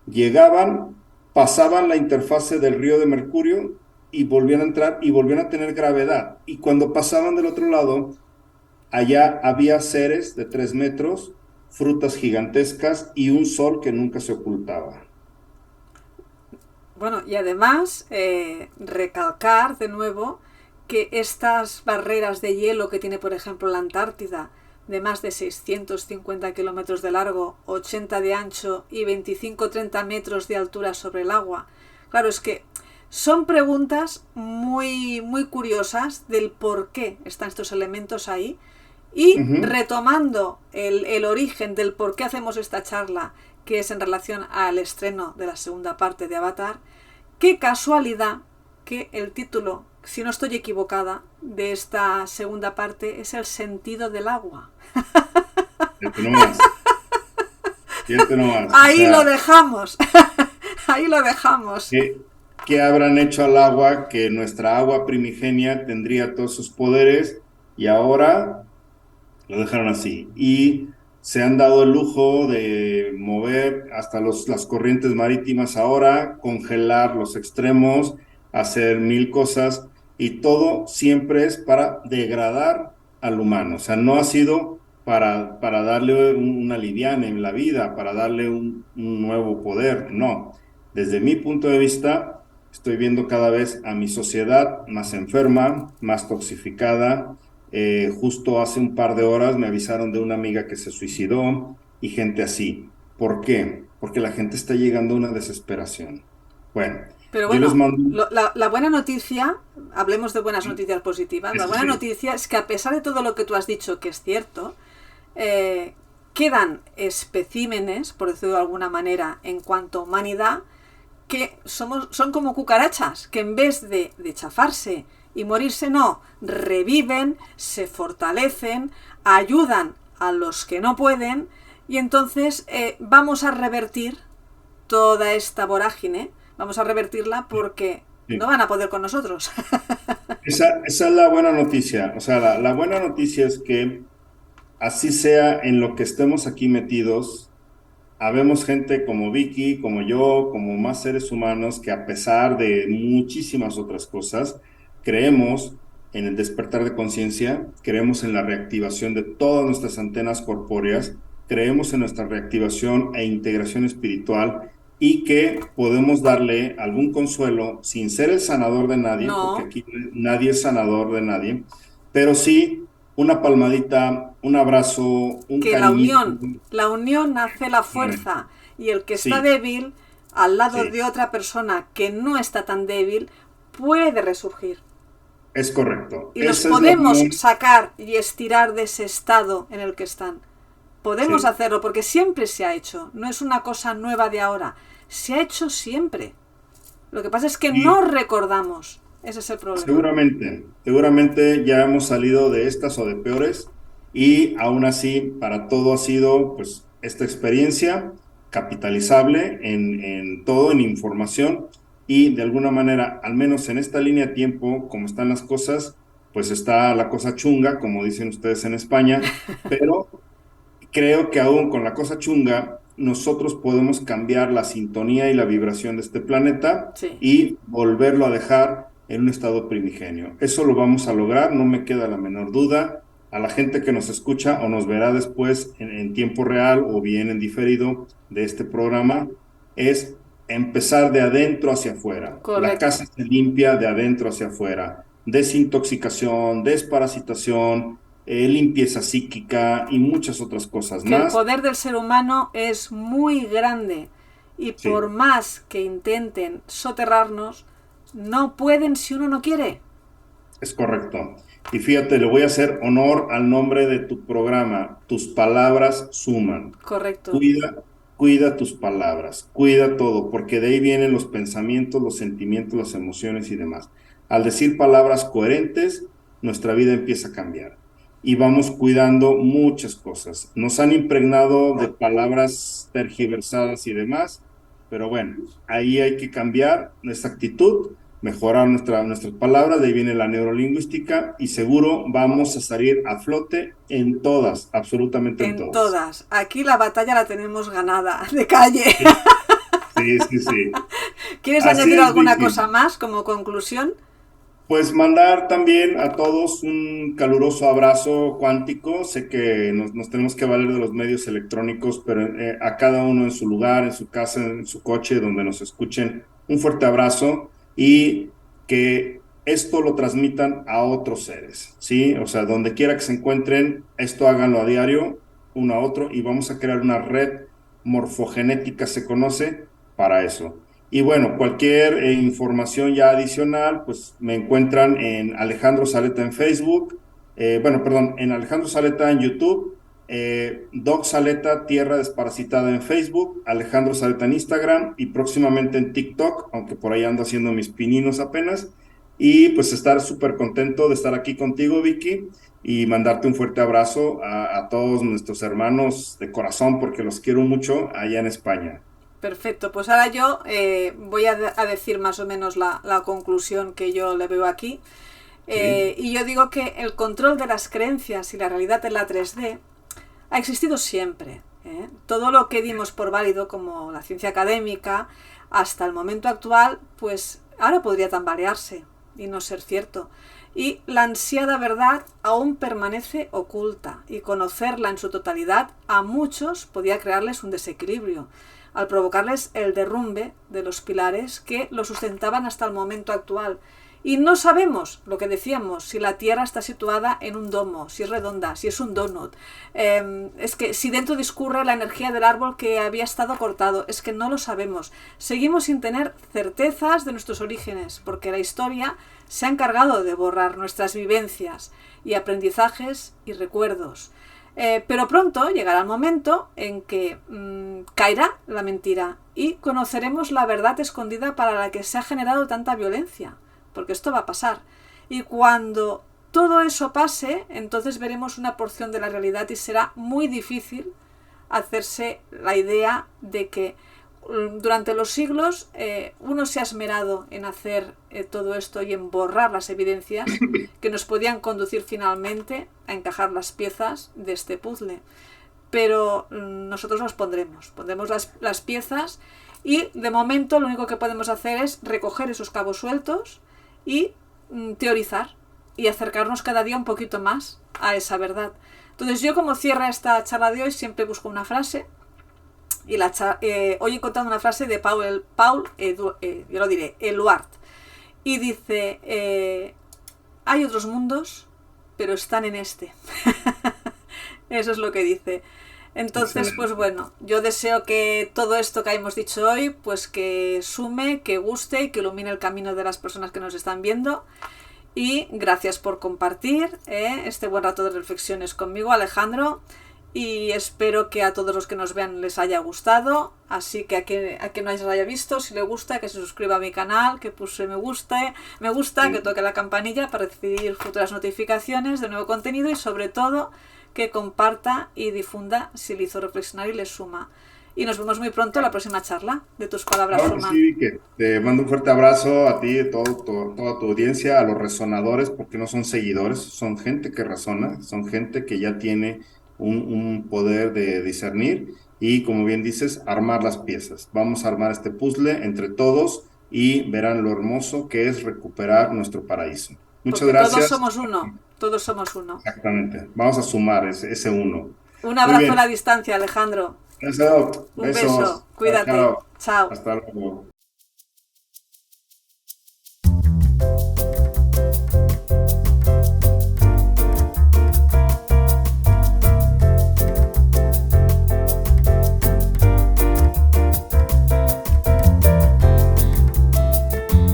Llegaban, pasaban la interfase del río de mercurio y volvían a entrar y volvían a tener gravedad. Y cuando pasaban del otro lado, allá había seres de 3 metros, frutas gigantescas y un sol que nunca se ocultaba. Bueno, y además recalcar de nuevo que estas barreras de hielo que tiene, por ejemplo, la Antártida, de más de 650 kilómetros de largo, 80 de ancho y 25-30 metros de altura sobre el agua. Claro, es que son preguntas muy curiosas del por qué están estos elementos ahí. Y retomando el origen del por qué hacemos esta charla, que es en relación al estreno de la segunda parte de Avatar, qué casualidad que el título, si no estoy equivocada, de esta segunda parte es El sentido del agua. Fíjate nomás. Fíjate nomás. Ahí lo dejamos. Ahí lo dejamos. ¿Qué habrán hecho al agua que nuestra agua primigenia tendría todos sus poderes y ahora lo dejaron así? Y se han dado el lujo de mover hasta las corrientes marítimas ahora, congelar los extremos, hacer mil cosas y todo siempre es para degradar al humano. O sea, no ha sido para darle una liviana en la vida, para darle un nuevo poder, no. Desde mi punto de vista, estoy viendo cada vez a mi sociedad más enferma, más toxificada. Justo hace un par de horas me avisaron de una amiga que se suicidó y gente así. ¿Por qué? Porque la gente está llegando a una desesperación. Bueno, pero yo les bueno, mando... la buena noticia, hablemos de buenas noticias positivas, la buena noticia es que a pesar de todo lo que tú has dicho, que es cierto, quedan especímenes, por decirlo de alguna manera, en cuanto a humanidad, que son como cucarachas, que en vez de chafarse y morirse, no, reviven, se fortalecen, ayudan a los que no pueden, y entonces vamos a revertir toda esta vorágine, vamos a revertirla porque no van a poder con nosotros. Esa es la buena noticia. O sea, la buena noticia es que así sea en lo que estemos aquí metidos, habemos gente como Vicky, como yo, como más seres humanos que a pesar de muchísimas otras cosas, creemos en el despertar de conciencia, creemos en la reactivación de todas nuestras antenas corpóreas, creemos en nuestra reactivación e integración espiritual y que podemos darle algún consuelo sin ser el sanador de nadie, porque No, aquí nadie es sanador de nadie, pero sí una palmadita, un abrazo, un que cariñito. la unión hace la fuerza, y el que está Sí, débil al lado sí, de otra persona que no está tan débil puede resurgir. es correcto. Y los Esa es la podemos unión. sacar y estirar de ese estado en el que están. Podemos Sí. hacerlo porque siempre se ha hecho. No es una cosa nueva de ahora. Se ha hecho siempre. Lo que pasa es que Y no recordamos. Ese es el problema. seguramente ya hemos salido de estas o de peores y aún así para todo ha sido pues esta experiencia capitalizable en todo, en información y de alguna manera, al menos en esta línea de tiempo, como están las cosas, pues está la cosa chunga, como dicen ustedes en España, pero creo que aún con la cosa chunga, nosotros podemos cambiar la sintonía y la vibración de este planeta Sí. y volverlo a dejar en un estado primigenio. Eso lo vamos a lograr, no me queda la menor duda. A la gente que nos escucha o nos verá después en tiempo real o bien en diferido de este programa, es empezar de adentro hacia afuera. La Correcto. casa se limpia de adentro hacia afuera. Desintoxicación, desparasitación, limpieza psíquica y muchas otras cosas Que el más. poder del ser humano es muy grande y por Sí, más que intenten soterrarnos, no pueden si uno no quiere. es correcto. Y fíjate, le voy a hacer honor al nombre de tu programa. Tus palabras suman. Correcto. Cuida tus palabras, cuida todo, porque de ahí vienen los pensamientos, los sentimientos, las emociones y demás. Al decir palabras coherentes, nuestra vida empieza a cambiar y vamos cuidando muchas cosas. Nos han impregnado de palabras tergiversadas y demás, pero bueno, ahí hay que cambiar nuestra actitud, mejorar nuestras palabras, de ahí viene la neurolingüística y seguro vamos a salir a flote en todas, absolutamente en En todas. todas. Aquí la batalla la tenemos ganada, de calle. Sí, sí, sí, sí. ¿Quieres Así añadir es, alguna cosa Vicky. más como conclusión? Pues mandar también a todos un caluroso abrazo cuántico. Sé que nos tenemos que valer de los medios electrónicos, pero a cada uno en su lugar, en su casa, en su coche, donde nos escuchen, un fuerte abrazo y que esto lo transmitan a otros seres, ¿sí? O sea, donde quiera que se encuentren, esto háganlo a diario, uno a otro, y vamos a crear una red morfogenética, se conoce, para eso. Y bueno, cualquier información ya adicional, pues me encuentran en Alejandro Saleta en Facebook, bueno, perdón, en Alejandro Saleta en YouTube, Doc Saleta Tierra Desparasitada en Facebook, Alejandro Saleta en Instagram y próximamente en TikTok, aunque por ahí ando haciendo mis pininos apenas. Y pues estar súper contento de estar aquí contigo, Vicky, y mandarte un fuerte abrazo a todos nuestros hermanos de corazón, porque los quiero mucho allá en España. Perfecto, pues ahora yo voy a decir más o menos la conclusión que yo le veo aquí. Sí. Y yo digo que el control de las creencias y la realidad en la 3D ha existido siempre. Todo lo que dimos por válido como la ciencia académica hasta el momento actual, pues ahora podría tambalearse y no ser cierto. Y la ansiada verdad aún permanece oculta y conocerla en su totalidad a muchos podía crearles un desequilibrio al provocarles el derrumbe de los pilares que lo sustentaban hasta el momento actual. Y no sabemos, lo que decíamos, si la Tierra está situada en un domo, si es redonda, si es un donut. Es que si dentro discurre la energía del árbol que había estado cortado, es que no lo sabemos. Seguimos sin tener certezas de nuestros orígenes, porque la historia se ha encargado de borrar nuestras vivencias y aprendizajes y recuerdos. Pero pronto llegará el momento en que caerá la mentira y conoceremos la verdad escondida para la que se ha generado tanta violencia. Porque esto va a pasar. Y cuando todo eso pase, entonces veremos una porción de la realidad y será muy difícil hacerse la idea de que durante los siglos uno se ha esmerado en hacer todo esto y en borrar las evidencias que nos podían conducir finalmente a encajar las piezas de este puzzle. Pero nosotros nos pondremos las piezas y de momento lo único que podemos hacer es recoger esos cabos sueltos y teorizar y acercarnos cada día un poquito más a esa verdad. Entonces yo, como cierra esta charla de hoy, siempre busco una frase y hoy he encontrado una frase de yo lo diré, Eluard, y dice hay otros mundos pero están en este. Eso es lo que dice. Entonces, Excelente. pues bueno, yo deseo que todo esto que hemos dicho hoy, pues que sume, que guste y que ilumine el camino de las personas que nos están viendo. Y gracias por compartir este buen rato de reflexiones conmigo, Alejandro. y espero que a todos los que nos vean les haya gustado. Así que a quien no haya visto, si le gusta, que se suscriba a mi canal, que pulse me gusta, que toque la campanilla para recibir futuras notificaciones de nuevo contenido y sobre todo que comparta y difunda si le hizo reflexionar y le suma. Y nos vemos muy pronto en la próxima charla de tus palabras Claro que suman. sí, que te mando un fuerte abrazo a ti, a toda tu audiencia, a los resonadores, porque no son seguidores, son gente que razona, son gente que ya tiene un poder de discernir y, como bien dices, armar las piezas. Vamos a armar este puzzle entre todos y verán lo hermoso que es recuperar nuestro paraíso. Muchas Porque todos gracias. somos uno, todos somos uno. Exactamente. Vamos a sumar ese uno. Un Muy abrazo a bien. la distancia, Alejandro. Gracias. Un beso, Besos. Chao, cuídate. chao. Chao. Hasta luego.